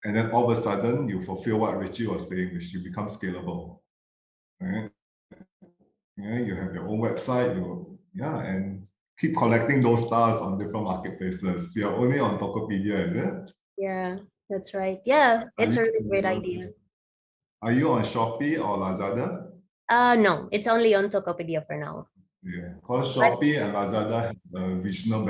Speaker 8: And then all of a sudden, you fulfill what Richie was saying, which you become scalable. Right? Yeah, you have your own website, and keep collecting those stars on different marketplaces. You're only on Tokopedia, is it?
Speaker 3: Yeah, that's right. Yeah, it's a really great idea.
Speaker 8: Are you on Shopee or Lazada?
Speaker 3: No, it's only on Tokopedia for now.
Speaker 8: Yeah, because Shopee and Lazada has a regional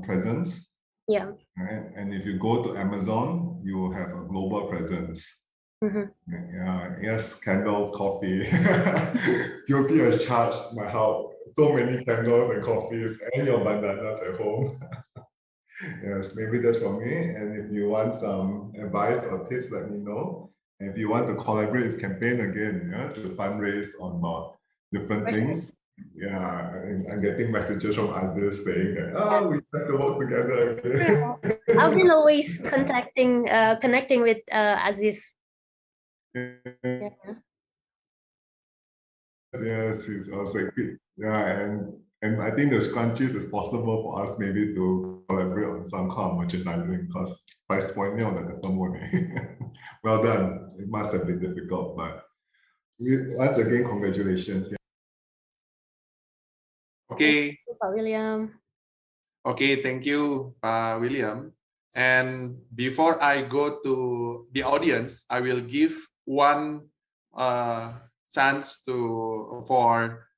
Speaker 8: presence.
Speaker 3: Yeah.
Speaker 8: Right? And if you go to Amazon, you will have a global presence. Yeah, yes, candles, coffee. Guilty as charged. My house, so many candles and coffees, and your bandanas at home. Yes, maybe that's for me. And if you want some advice or tips, let me know. And if you want to collaborate with campaign again, yeah, to fundraise on different things. Yeah, I'm getting messages from Aziz saying that, we have to work together again.
Speaker 3: I've been always connecting with Aziz.
Speaker 8: Yeah. Yes, he's also good. Yeah, and I think the scrunchies is possible for us maybe to collaborate on some kind of merchandising because price point ni orang tak ketemu ni. Well done. It must have been difficult, but once again, congratulations.
Speaker 2: Okay.
Speaker 3: Thank you, Pak William.
Speaker 2: Okay, thank you, William. And before I go to the audience, I will give one chance for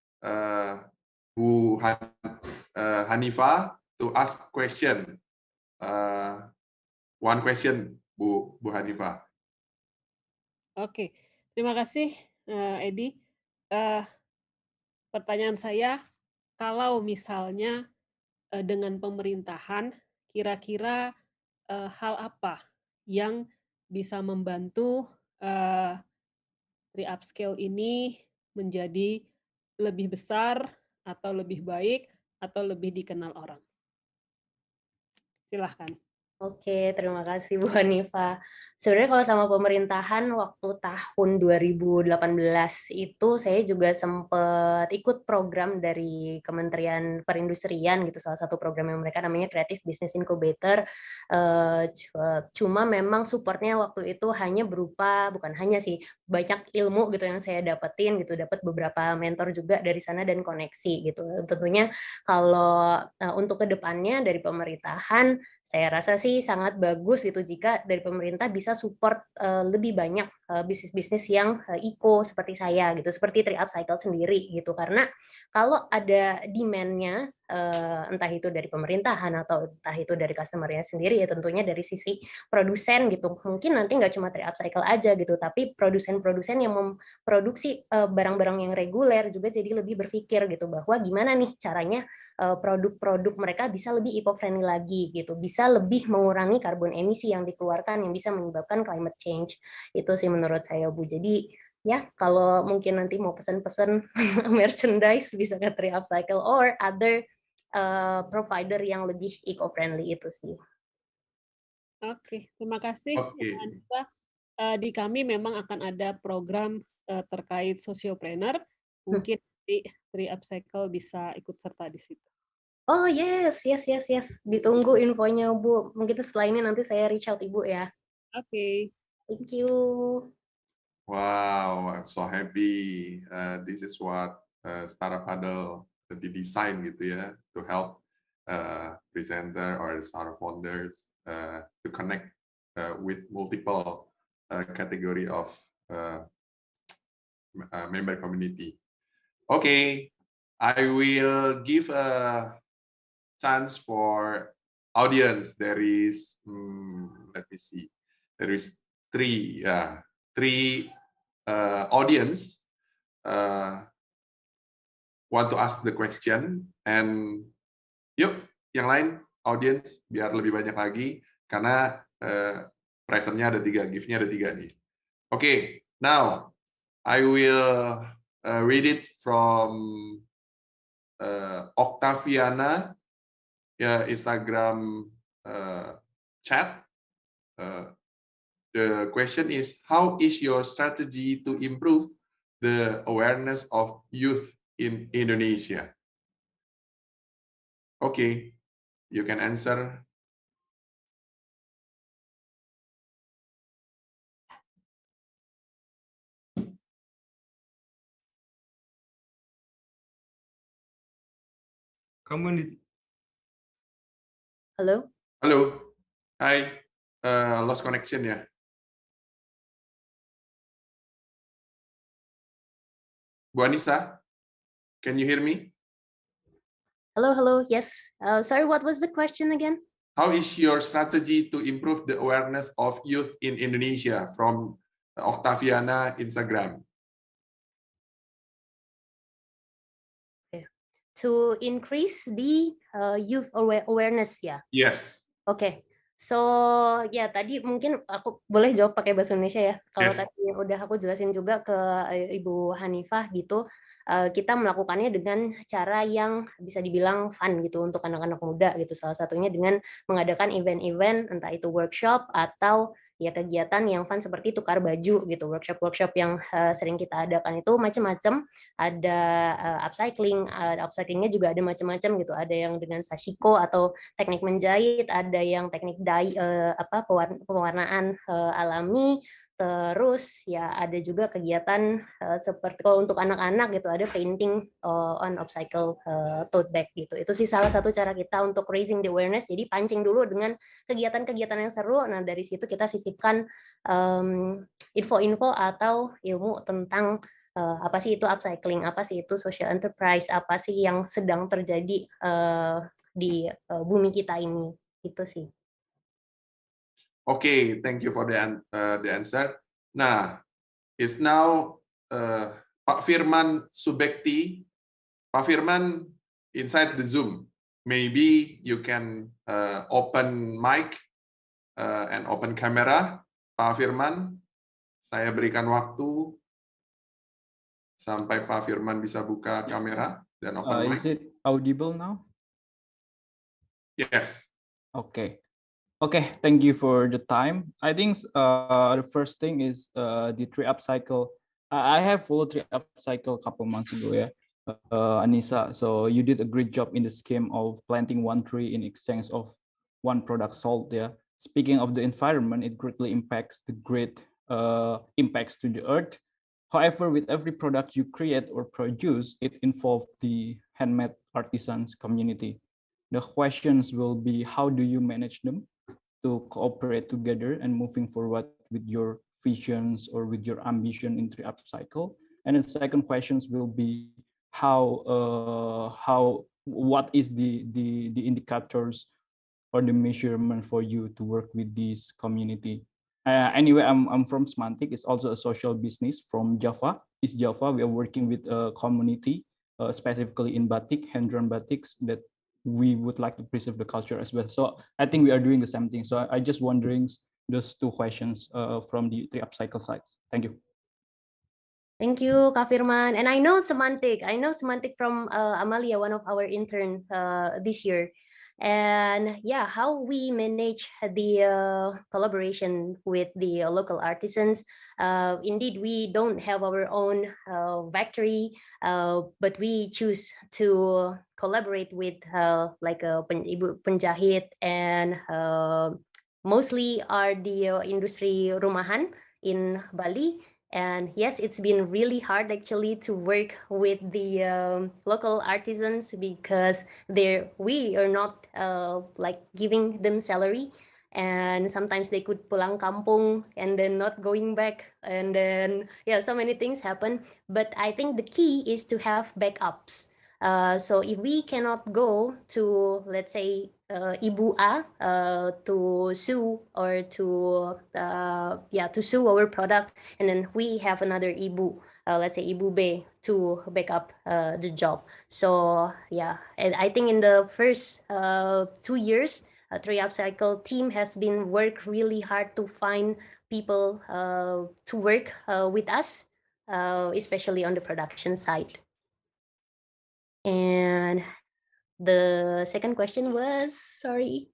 Speaker 2: Hanifa to ask question. One question, Bu Hanifa.
Speaker 4: Oke, terima kasih Edi. Pertanyaan saya, kalau misalnya dengan pemerintahan, kira-kira hal apa yang bisa membantu re-upscale ini menjadi lebih besar atau lebih baik atau lebih dikenal orang? Silahkan.
Speaker 3: Oke, terima kasih Bu Hanifa. Sebenarnya kalau sama pemerintahan waktu tahun 2018 itu saya juga sempat ikut program dari Kementerian Perindustrian gitu, salah satu program yang mereka namanya Creative Business Incubator. Cuma memang supportnya waktu itu hanya berupa, bukan hanya sih, banyak ilmu gitu yang saya dapetin gitu, dapat beberapa mentor juga dari sana dan koneksi gitu. Tentunya kalau untuk kedepannya dari pemerintahan, saya rasa sih sangat bagus gitu jika dari pemerintah bisa support lebih banyak bisnis-bisnis yang eco seperti saya gitu, seperti Tree Upcycle sendiri gitu. Karena kalau ada demand-nya entah itu dari pemerintahan atau entah itu dari customer-nya sendiri, ya tentunya dari sisi produsen gitu. Mungkin nanti nggak cuma Tree Upcycle aja gitu, tapi produsen-produsen yang memproduksi barang-barang yang reguler juga jadi lebih berpikir gitu bahwa gimana nih caranya produk-produk mereka bisa lebih eco-friendly lagi gitu, bisa lebih mengurangi karbon emisi yang dikeluarkan yang bisa menyebabkan climate change. Itu sih menurut saya Bu. Jadi ya kalau mungkin nanti mau pesen-pesen merchandise bisa ke Tree Upcycle or other provider yang lebih eco-friendly itu sih.
Speaker 4: Oke, terima kasih. Anissa. Di kami memang akan ada program terkait sociopreneur. Mungkin di Tree Upcycle bisa ikut serta di situ.
Speaker 3: Oh yes. Ditunggu infonya Bu. Mungkin setelah ini nanti saya reach out Ibu ya.
Speaker 4: Oke.
Speaker 3: Thank you.
Speaker 2: Wow, I'm so happy. This is what Startup Huddle didesain gitu ya, to help presenter or startup founders to connect with multiple category of member community. Okay, I will give a chance for audience. There is, let me see, there is three audience want to ask the question, and yuk yang lain audience biar lebih banyak lagi karena presentnya ada 3, gift-nya ada 3 nih. Okay, now I will read it from Octaviana Instagram chat. The question is, how is your strategy to improve the awareness of youth in Indonesia? Okay, you can answer.
Speaker 3: Halo.
Speaker 2: Halo. Hai. Lost connection ya. Bu Anissa, can you hear me?
Speaker 3: Hello. Yes. Sorry, what was the question again?
Speaker 2: How is your strategy to improve the awareness of youth in Indonesia? From Octaviana Instagram.
Speaker 3: To increase the youth awareness ya.
Speaker 2: Yes.
Speaker 3: Oke. So ya tadi mungkin aku boleh jawab pakai bahasa Indonesia ya. Kalau
Speaker 2: Yes.
Speaker 3: tadi udah aku jelasin juga ke Ibu Hanifah gitu, kita melakukannya dengan cara yang bisa dibilang fun gitu untuk anak-anak muda gitu. Salah satunya dengan mengadakan event-event entah itu workshop atau ya kegiatan yang fun seperti tukar baju gitu. Workshop-workshop yang sering kita adakan itu macam-macam. Ada upcyclingnya juga ada macam-macam gitu. Ada yang dengan sashiko atau teknik menjahit, ada yang teknik dye pewarnaan alami. Terus ya ada juga kegiatan seperti kalau untuk anak-anak gitu ada painting on upcycle tote bag gitu. Itu sih salah satu cara kita untuk raising the awareness. Jadi pancing dulu dengan kegiatan-kegiatan yang seru. Nah dari situ kita sisipkan info-info atau ilmu tentang apa sih itu upcycling, apa sih itu social enterprise, apa sih yang sedang terjadi di bumi kita ini. Itu sih.
Speaker 2: Okay, thank you for the answer. Nah, it's now Pak Firman Subekti. Pak Firman inside the Zoom. Maybe you can open mic and open camera. Pak Firman, saya berikan waktu sampai Pak Firman bisa buka kamera dan open mic.
Speaker 9: Is it audible now?
Speaker 2: Yes.
Speaker 9: Okay. Okay, thank you for the time. I think the first thing is the tree upcycle. I have followed tree upcycle a couple months ago, yeah, Anissa. So you did a great job in the scheme of planting one tree in exchange of one product sold. Yeah. Speaking of the environment, it greatly impacts the great impacts to the earth. However, with every product you create or produce, it involves the handmade artisans community. The questions will be, how do you manage them to cooperate together and moving forward with your visions or with your ambition in tree upcycle? And the second questions will be how what is the indicators or the measurement for you to work with this community? Anyway, I'm from Semantic. It's also a social business from Java. It's Java. We are working with a community, specifically in batik, hand-drawn batiks, that we would like to preserve the culture as well. So I think we are doing the same thing. So I just wondering those two questions from the upcycle sites. Thank you.
Speaker 3: Thank you, Kak Firman. And I know Semantic. I know Semantic from Amalia, one of our intern this year. And yeah, how we manage the collaboration with the local artisans. Indeed, we don't have our own factory, but we choose to collaborate with like ibu penjahit and mostly are the industry rumahan in Bali. And yes, it's been really hard actually to work with the local artisans because we are not like giving them salary, and sometimes they could pulang kampung and then not going back, and then yeah, so many things happen. But I think the key is to have backups. So if we cannot go to, let's say, Ibu A to sue or to sue our product, and then we have another Ibu, let's say Ibu B, to back up the job. So yeah, and I think in the first 2 years, Tree Upcycle team has been work really hard to find people to work with us, especially on the production side. And the second question was, sorry.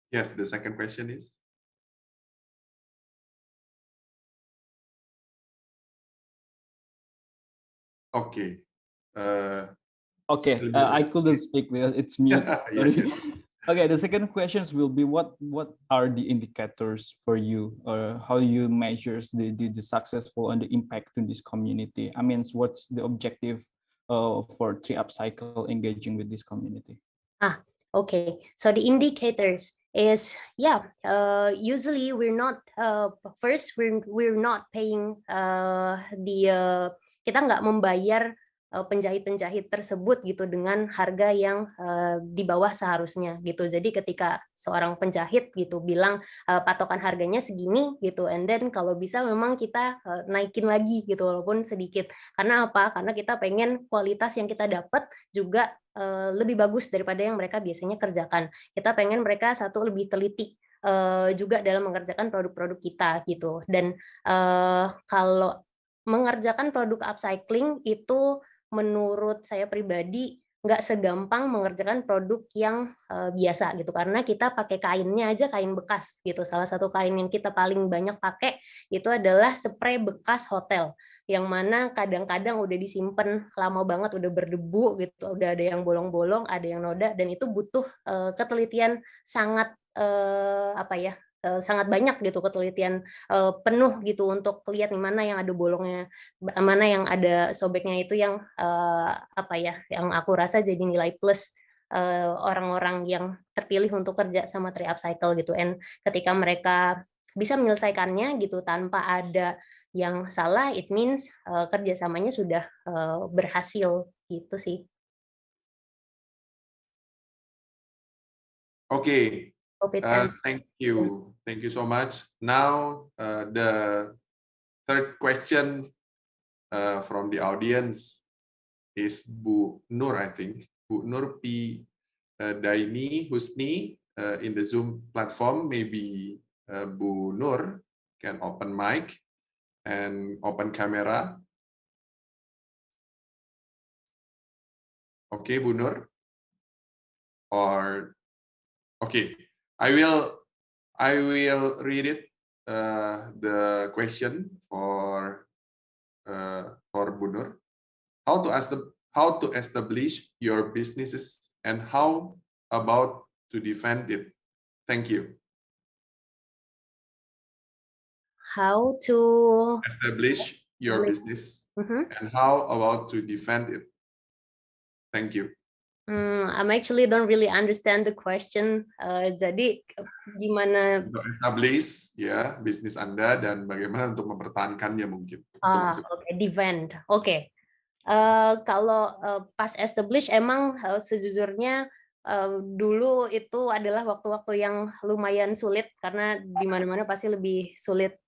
Speaker 2: Yes, the second question is? Okay.
Speaker 9: Okay, I couldn't speak because it's mute.
Speaker 2: Yes,
Speaker 9: Sorry.
Speaker 2: yes.
Speaker 9: Okay, the second questions will be what are the indicators for you, or how you measures the successful and the impact to this community? I mean, what's the objective for Tree Upcycle engaging with this community?
Speaker 3: Okay. So the indicators is, yeah, usually we're not first we're not paying kita nggak membayar penjahit-penjahit tersebut gitu dengan harga yang di bawah seharusnya gitu. Jadi ketika seorang penjahit gitu bilang patokan harganya segini gitu, and then kalau bisa memang kita naikin lagi gitu walaupun sedikit. Karena apa? Karena kita pengen kualitas yang kita dapat juga lebih bagus daripada yang mereka biasanya kerjakan. Kita pengen mereka satu lebih teliti juga dalam mengerjakan produk-produk kita gitu. Dan kalau mengerjakan produk upcycling itu menurut saya pribadi nggak segampang mengerjakan produk yang biasa gitu, karena kita pakai kainnya aja kain bekas gitu. Salah satu kain yang kita paling banyak pakai itu adalah spray bekas hotel, yang mana kadang-kadang udah disimpan lama banget, udah berdebu gitu, udah ada yang bolong-bolong, ada yang noda, dan itu butuh ketelitian sangat sangat banyak gitu, ketelitian penuh gitu untuk lihat nih mana yang ada bolongnya, mana yang ada sobeknya. Itu yang yang aku rasa jadi nilai plus orang-orang yang terpilih untuk kerja sama Tree Upcycle gitu. And ketika mereka bisa menyelesaikannya gitu tanpa ada yang salah, it means kerjasamanya sudah berhasil gitu sih.
Speaker 2: Okay. Thank you so much. Now the third question from the audience is Bu Nur, I think. Bu Nur P. Daini Husni in the Zoom platform. Maybe Bu Nur can open mic and open camera. Okay, Bu Nur? Or okay, I will read it the question for Bu Nur. How to establish your businesses and how about to defend it? Thank you.
Speaker 3: How to
Speaker 2: Establish your business
Speaker 3: Mhm.
Speaker 2: and how about to defend it? Thank you.
Speaker 3: I'm actually don't really understand the question. Jadi gimana?
Speaker 2: Untuk establish ya bisnis Anda dan bagaimana untuk mempertahankannya mungkin.
Speaker 3: Okay, defend. Oke. Kalau pas establish emang sejujurnya dulu itu adalah waktu-waktu yang lumayan sulit karena di mana-mana pasti lebih sulit,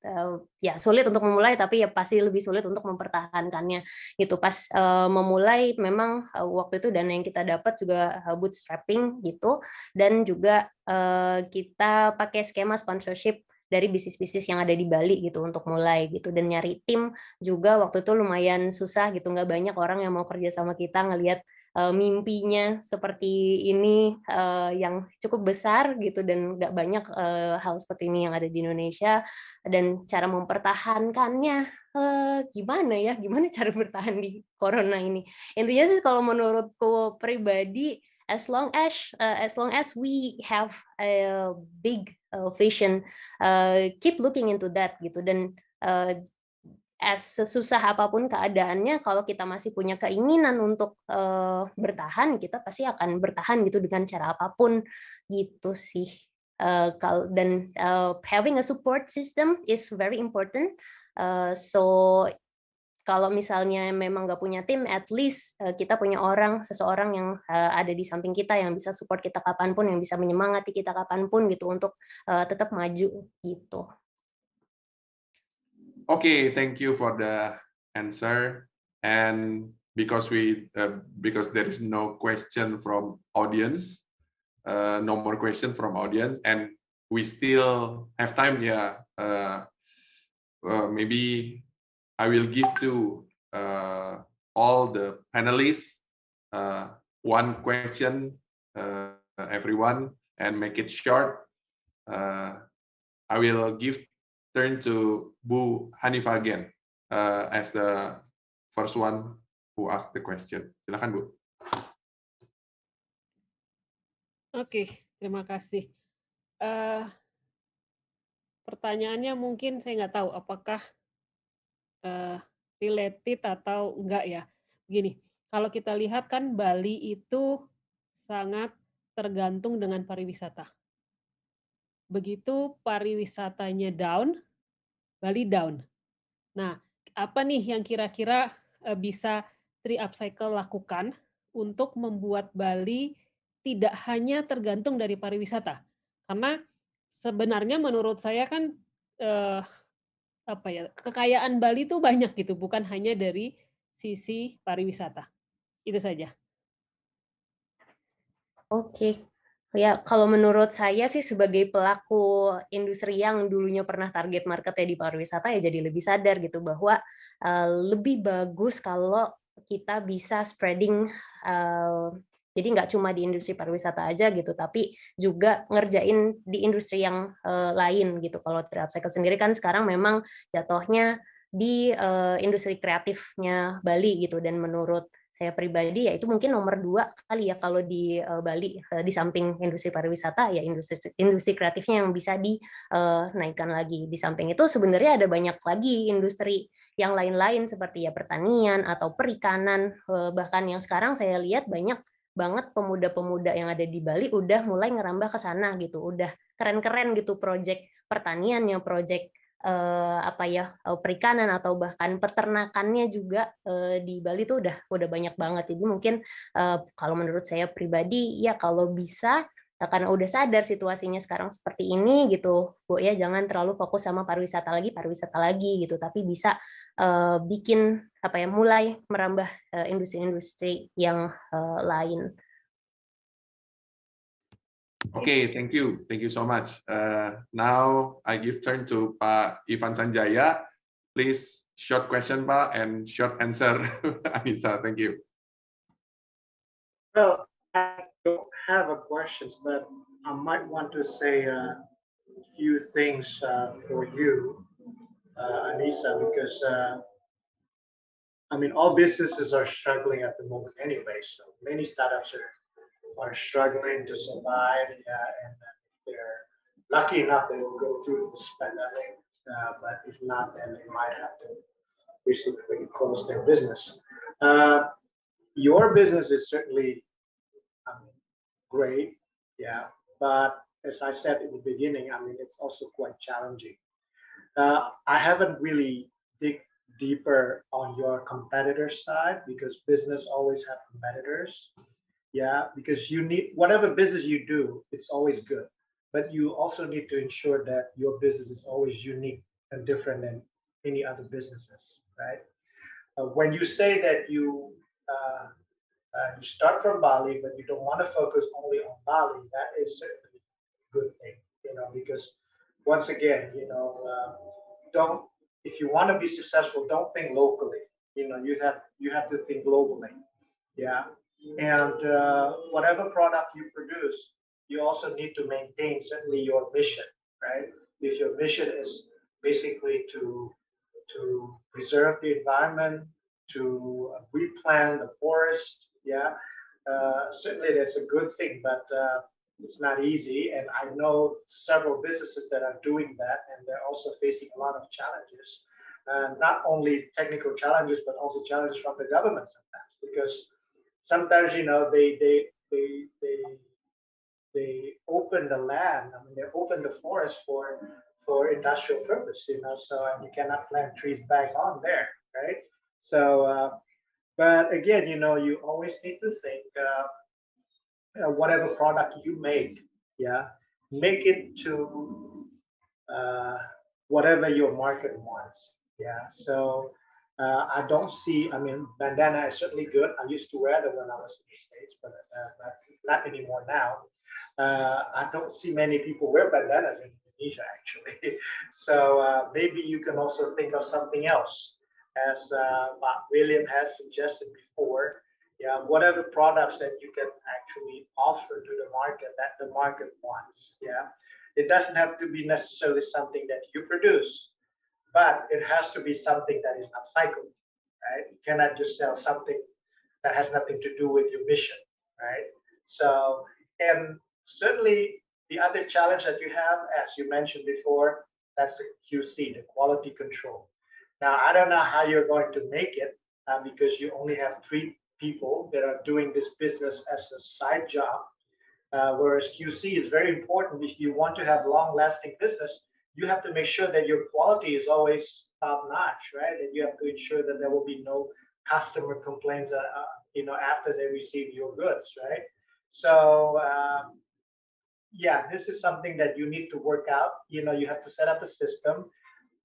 Speaker 3: ya sulit untuk memulai tapi ya pasti lebih sulit untuk mempertahankannya. Itu pas memulai memang waktu itu dana yang kita dapat juga bootstrapping gitu, dan juga kita pakai skema sponsorship dari bisnis-bisnis yang ada di Bali gitu untuk mulai gitu, dan nyari tim juga waktu itu lumayan susah gitu, nggak banyak orang yang mau kerja sama kita ngelihat mimpinya seperti ini yang cukup besar gitu, dan nggak banyak hal seperti ini yang ada di Indonesia. Dan cara mempertahankannya gimana ya, gimana cara bertahan di corona ini, intinya sih kalau menurutku pribadi, as long as we have a big vision, keep looking into that gitu, dan sesusah apapun keadaannya, kalau kita masih punya keinginan untuk bertahan, kita pasti akan bertahan gitu dengan cara apapun gitu sih. Dan having a support system is very important. So kalau misalnya memang nggak punya tim, at least kita punya seseorang yang ada di samping kita yang bisa support kita kapanpun, yang bisa menyemangati kita kapanpun gitu untuk tetap maju gitu.
Speaker 2: Okay, thank you for the answer. And because there is no question from audience, no more question from audience, and we still have time. Yeah, maybe I will give to all the panelists one question, everyone, and make it short. I will give turn to Bu Hanifa again as the first one who asked the question. Silakan Bu.
Speaker 4: Oke, terima kasih. Pertanyaannya mungkin saya nggak tahu apakah related atau enggak ya. Begini, kalau kita lihat kan Bali itu sangat tergantung dengan pariwisata. Begitu pariwisatanya down, Bali down. Nah, apa nih yang kira-kira bisa Upcycle lakukan untuk membuat Bali tidak hanya tergantung dari pariwisata? Karena sebenarnya menurut saya kan kekayaan Bali itu banyak gitu, bukan hanya dari sisi pariwisata. Itu saja.
Speaker 3: Oke. Ya, kalau menurut saya sih sebagai pelaku industri yang dulunya pernah target marketnya di pariwisata, ya jadi lebih sadar gitu bahwa lebih bagus kalau kita bisa spreading, jadi nggak cuma di industri pariwisata aja gitu, tapi juga ngerjain di industri yang lain gitu. Kalau Upcycle sendiri kan sekarang memang jatuhnya di industri kreatifnya Bali gitu, dan menurut saya pribadi ya itu mungkin nomor 2 kali ya kalau di Bali, di samping industri pariwisata ya industri kreatifnya yang bisa dinaikkan lagi. Di samping itu sebenarnya ada banyak lagi industri yang lain-lain seperti ya pertanian atau perikanan, bahkan yang sekarang saya lihat banyak banget pemuda-pemuda yang ada di Bali udah mulai ngerambah ke sana gitu, udah keren-keren gitu proyek pertaniannya, proyek perikanan atau bahkan peternakannya juga di Bali tuh udah banyak banget. Jadi mungkin kalau menurut saya pribadi ya kalau bisa, karena udah sadar situasinya sekarang seperti ini gitu, Bu ya, jangan terlalu fokus sama pariwisata lagi gitu, tapi bisa bikin mulai merambah industri-industri yang lain.
Speaker 2: Okay, thank you so much. Now I give turn to Pak Ivan Sanjaya. Please short question Pak and short answer Anissa. Thank you.
Speaker 5: Well, I don't have a questions, but I might want to say a few things for you, Anissa, because I mean, all businesses are struggling at the moment anyway. So many startups are struggling to survive. Yeah, and if they're lucky enough, they will go through this pandemic. But if not, then they might have to basically close their business. Uh, your business is certainly great, yeah. But as I said in the beginning, I mean, it's also quite challenging. I haven't really dig deeper on your competitor side because business always have competitors. Yeah, because you need whatever business you do, it's always good. But you also need to ensure that your business is always unique and different than any other businesses, right? When you say that you start from Bali, but you don't want to focus only on Bali, that is certainly a good thing, because once again, don't if you want to be successful, don't think locally. You have to think globally. Yeah, and whatever product you produce, you also need to maintain certainly your mission, right? If your mission is basically to preserve the environment, to replant the forest. Yeah, certainly that's a good thing, but it's not easy. And I know several businesses that are doing that, and they're also facing a lot of challenges. Not only technical challenges, but also challenges from the government sometimes, because sometimes they open the land. I mean, they open the forest for industrial purpose, so and you cannot plant trees back on there, right? So, but again, you always need to think whatever product you make, yeah, make it to uh, whatever your market wants. Yeah. So I don't see. I mean, bandana is certainly good. I used to wear them when I was in the States, but not anymore now. I don't see many people wear bandanas in Indonesia, actually. So maybe you can also think of something else, as what William has suggested before. Yeah, whatever products that you can actually offer to the market that the market wants. Yeah, it doesn't have to be necessarily something that you produce, but it has to be something that is upcycled, right? You cannot just sell something that has nothing to do with your mission, right? So, and certainly the other challenge that you have, as you mentioned before, that's the QC, the quality control. Now, I don't know how you're going to make it because you only have 3 people that are doing this business as a side job, whereas QC is very important. If you want to have long-lasting business, you have to make sure that your quality is always top-notch, right? And you have to ensure that there will be no customer complaints, after they receive your goods, right? So yeah, this is something that you need to work out. You have to set up a system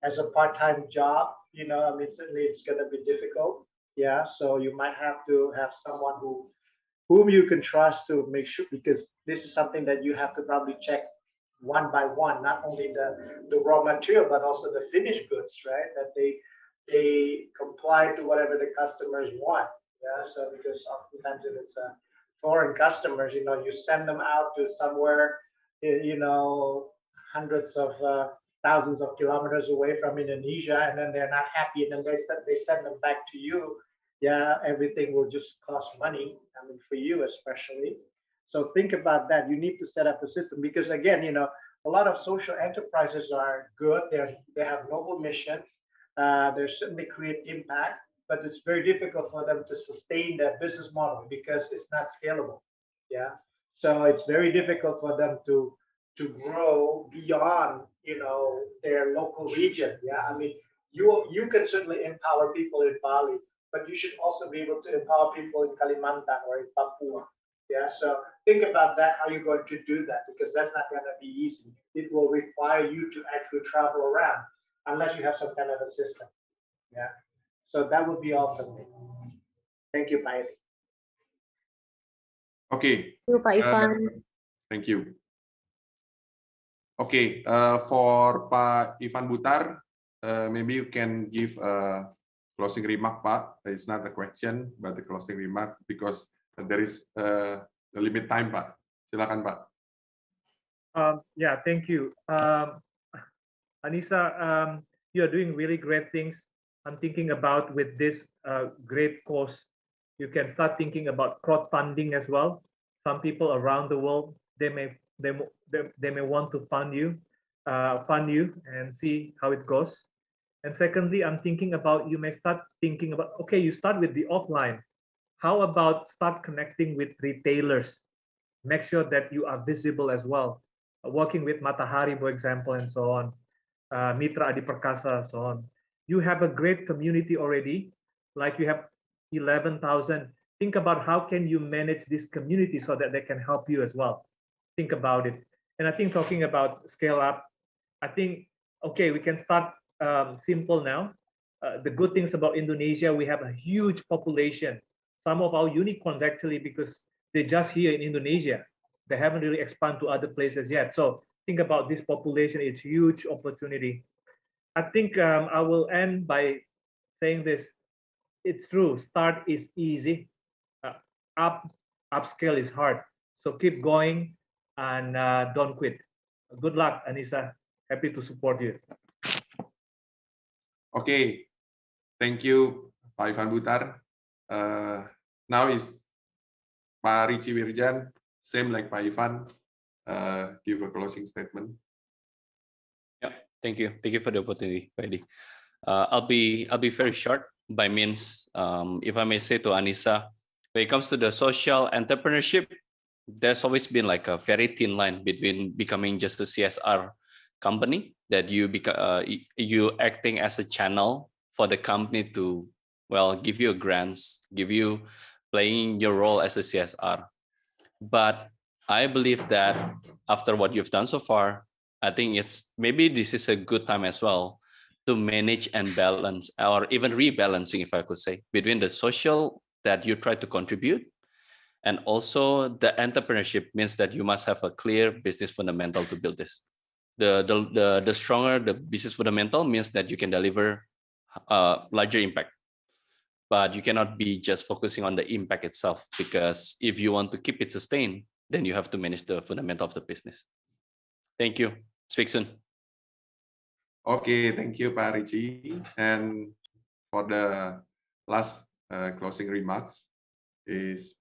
Speaker 5: as a part-time job. I mean, certainly it's going to be difficult. Yeah, so you might have to have someone whom you can trust to make sure, because this is something that you have to probably check one by one, not only the raw material, but also the finished goods, right? That they comply to whatever the customers want. Yeah, so because oftentimes if it's foreign customers, you send them out to somewhere, hundreds of thousands of kilometers away from Indonesia, and then they're not happy, and then they send them back to you. Yeah, everything will just cost money. I mean, for you especially. So think about that. You need to set up a system because, again, a lot of social enterprises are good. They have noble mission. They certainly create impact, but it's very difficult for them to sustain their business model because it's not scalable. Yeah. So it's very difficult for them to grow beyond their local region. Yeah. I mean, you can certainly empower people in Bali, but you should also be able to empower people in Kalimantan or in Papua. Yeah, so think about that, how you're going to do that, because that's not going to be easy. It will require you to actually travel around unless you have some kind of a system. Yeah, so that would be all from me. Thank you, Pak.
Speaker 2: Okay.
Speaker 3: Thank you, Pak Ivan.
Speaker 2: Thank you. Okay, for Pak Ivan Butar, maybe you can give a closing remark, Pak. It's not a question, but a closing remark, because there is a limit time, Pak. Silakan, Pak.
Speaker 6: Yeah, thank you. Anissa, you are doing really great things. I'm thinking about with this great cause, you can start thinking about crowdfunding as well. Some people around the world, they may want to fund you and see how it goes. And secondly, I'm thinking about you may start thinking about, okay, you start with the offline. How about start connecting with retailers? Make sure that you are visible as well. Working with Matahari, for example, and so on. Mitra Adi Perkasa, so on. You have a great community already, like you have 11,000. Think about how can you manage this community so that they can help you as well. Think about it. And I think talking about scale up, I think, okay, we can start simple now. The good things about Indonesia, we have a huge population. Some of our unicorns actually, because they're just here in Indonesia. They haven't really expanded to other places yet. So think about this population, it's huge opportunity. I think I will end by saying this. It's true, start is easy, upscale is hard. So keep going and don't quit. Good luck, Anissa. Happy to support you.
Speaker 2: Okay, thank you, Pak Ivan Butar. Now is Pak Richie Wirjan, same like Pak Ivan, give a closing statement.
Speaker 7: Yeah, thank you for the opportunity, Pak Edi. I'll be very short. By means, if I may say to Anissa, when it comes to the social entrepreneurship, there's always been like a very thin line between becoming just a CSR company that you acting as a channel for the company to, well, give you grants, give you playing your role as a CSR. But I believe that after what you've done so far, I think maybe this is a good time as well to manage and balance, or even rebalancing, if I could say, between the social that you try to contribute and also the entrepreneurship. Means that you must have a clear business fundamental to build this. The stronger the business fundamental means that you can deliver larger impact, but you cannot be just focusing on the impact itself, because if you want to keep it sustained, then you have to manage the fundamental of the business. Thank you. Speak soon.
Speaker 2: Okay, thank you, Pak Richie. And for the last closing remarks is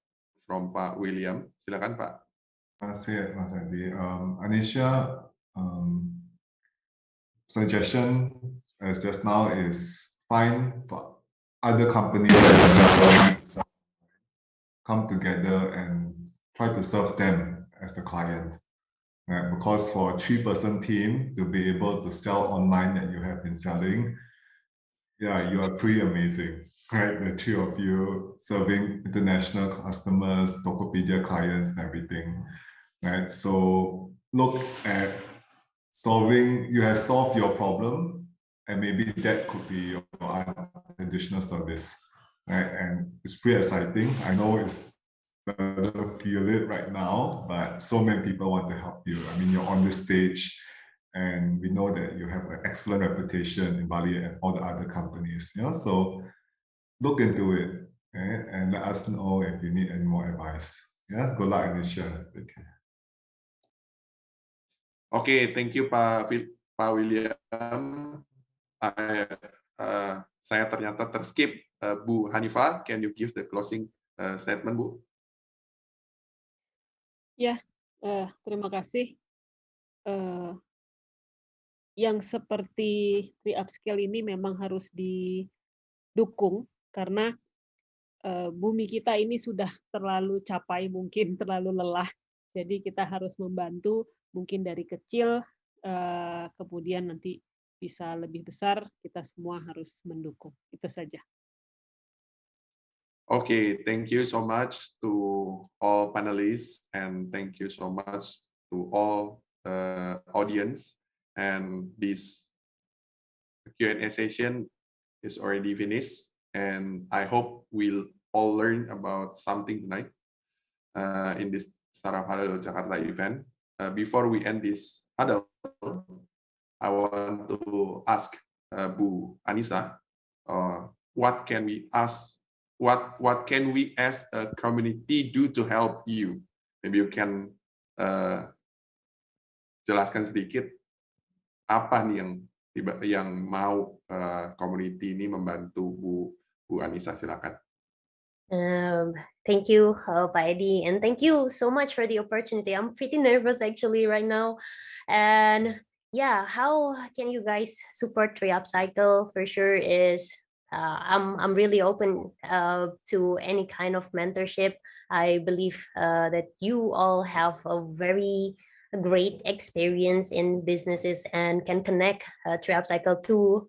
Speaker 2: from Pak William. Silakan, Pak.
Speaker 8: Mas Adi. Anisha, suggestion as just now is find for other companies that come together and try to serve them as the client. Right? Because for a 3-person team to be able to sell online that you have been selling, yeah, you are pretty amazing, right? The 3 of you serving international customers, Tokopedia clients, and everything, right? So look at you have solved your problem, and maybe that could be your additional service, right? And it's pretty exciting. I know I don't feel it right now, but so many people want to help you. I mean, you're on this stage, and we know that you have an excellent reputation in Bali and all the other companies. So look into it, okay? And let us know if you need any more advice. Yeah, good luck, Anisha. Take care.
Speaker 2: Okay, thank you, Pak William. Saya ternyata terskip. Bu Hanifa, can you give the closing statement, Bu?
Speaker 4: Ya, terima kasih. Yang seperti upscale ini memang harus didukung karena bumi kita ini sudah terlalu capai, mungkin terlalu lelah. Jadi kita harus membantu mungkin dari kecil, kemudian nanti bisa lebih besar, kita semua harus mendukung. Itu saja.
Speaker 2: Okay, thank you so much to all panelists, and thank you so much to all audience. And this Q&A session is already finished, and I hope we'll all learn about something tonight in this Startup Huddle Jakarta event. Before we end this huddle, I want to ask Bu Anissa, what can we ask what can we as a community do to help you? Maybe you can jelaskan sedikit apa nih yang mau community ini membantu Bu Anissa, silakan.
Speaker 3: Thank you, Pak Edi, and thank you so much for the opportunity. I'm pretty nervous actually right now, and yeah, how can you guys support Tree Upcycle? For sure is I'm really open to any kind of mentorship. I believe that you all have a very great experience in businesses and can connect Tree Upcycle to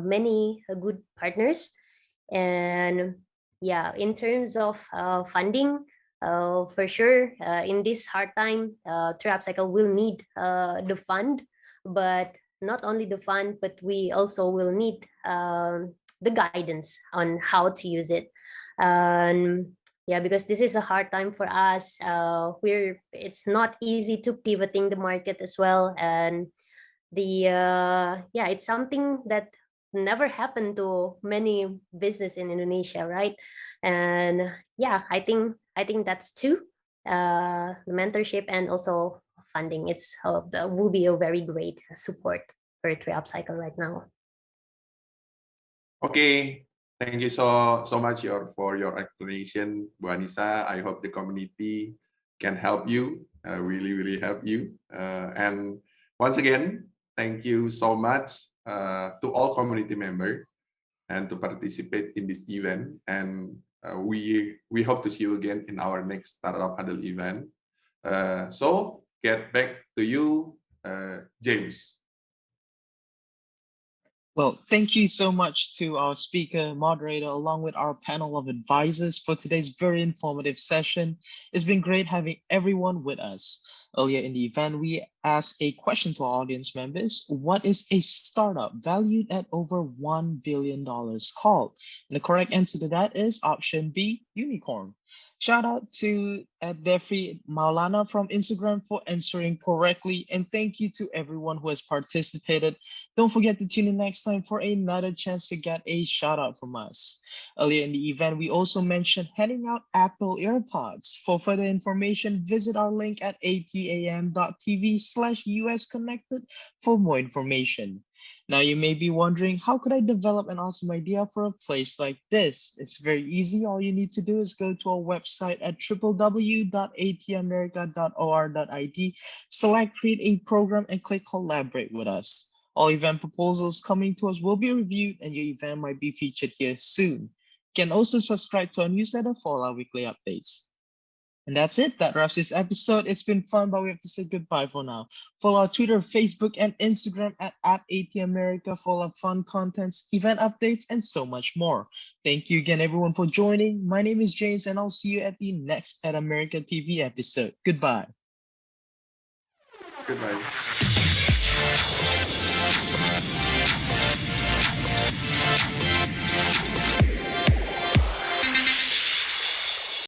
Speaker 3: many good partners. And yeah, in terms of funding, for sure, in this hard time, Tree Upcycle will need the fund, but not only the fund, but we also will need the guidance on how to use it. Yeah, because this is a hard time for us. It's not easy to pivoting the market as well, and it's something that never happened to many business in Indonesia, right? And yeah, I think that's two, the mentorship and also funding. That will be a very great support for Tree Upcycle right now.
Speaker 2: Okay, thank you so much for your explanation, Bu Anissa. I hope the community can help you, really help you. And once again, thank you so much to all community members and to participate in this event. And we hope to see you again in our next Startup Huddle event. So get back to you, James.
Speaker 1: Well, thank you so much to our speaker, moderator, along with our panel of advisors for today's very informative session. It's been great having everyone with us. Earlier in the event, we asked a question to our audience members. What is a startup valued at over $1 billion called? And the correct answer to that is option B, unicorn. Shout out to Defri Maulana from Instagram for answering correctly. And thank you to everyone who has participated. Don't forget to tune in next time for another chance to get a shout out from us. Earlier in the event, we also mentioned handing out Apple AirPods. For further information, visit our link at atam.tv/US Connected for more information. Now you may be wondering, how could I develop an awesome idea for a place like this? It's very easy. All you need to do is go to our website at www.atamerica.or.id, select create a program and click collaborate with us. All event proposals coming to us will be reviewed and your event might be featured here soon. You can also subscribe to our newsletter for all our weekly updates. And that's it. That wraps this episode. It's been fun, but we have to say goodbye for now. Follow our Twitter, Facebook, and Instagram at @ATAmerica for our fun contents, event updates, and so much more. Thank you again, everyone, for joining. My name is James, and I'll see you at the next At America TV episode. Goodbye.
Speaker 2: Goodbye.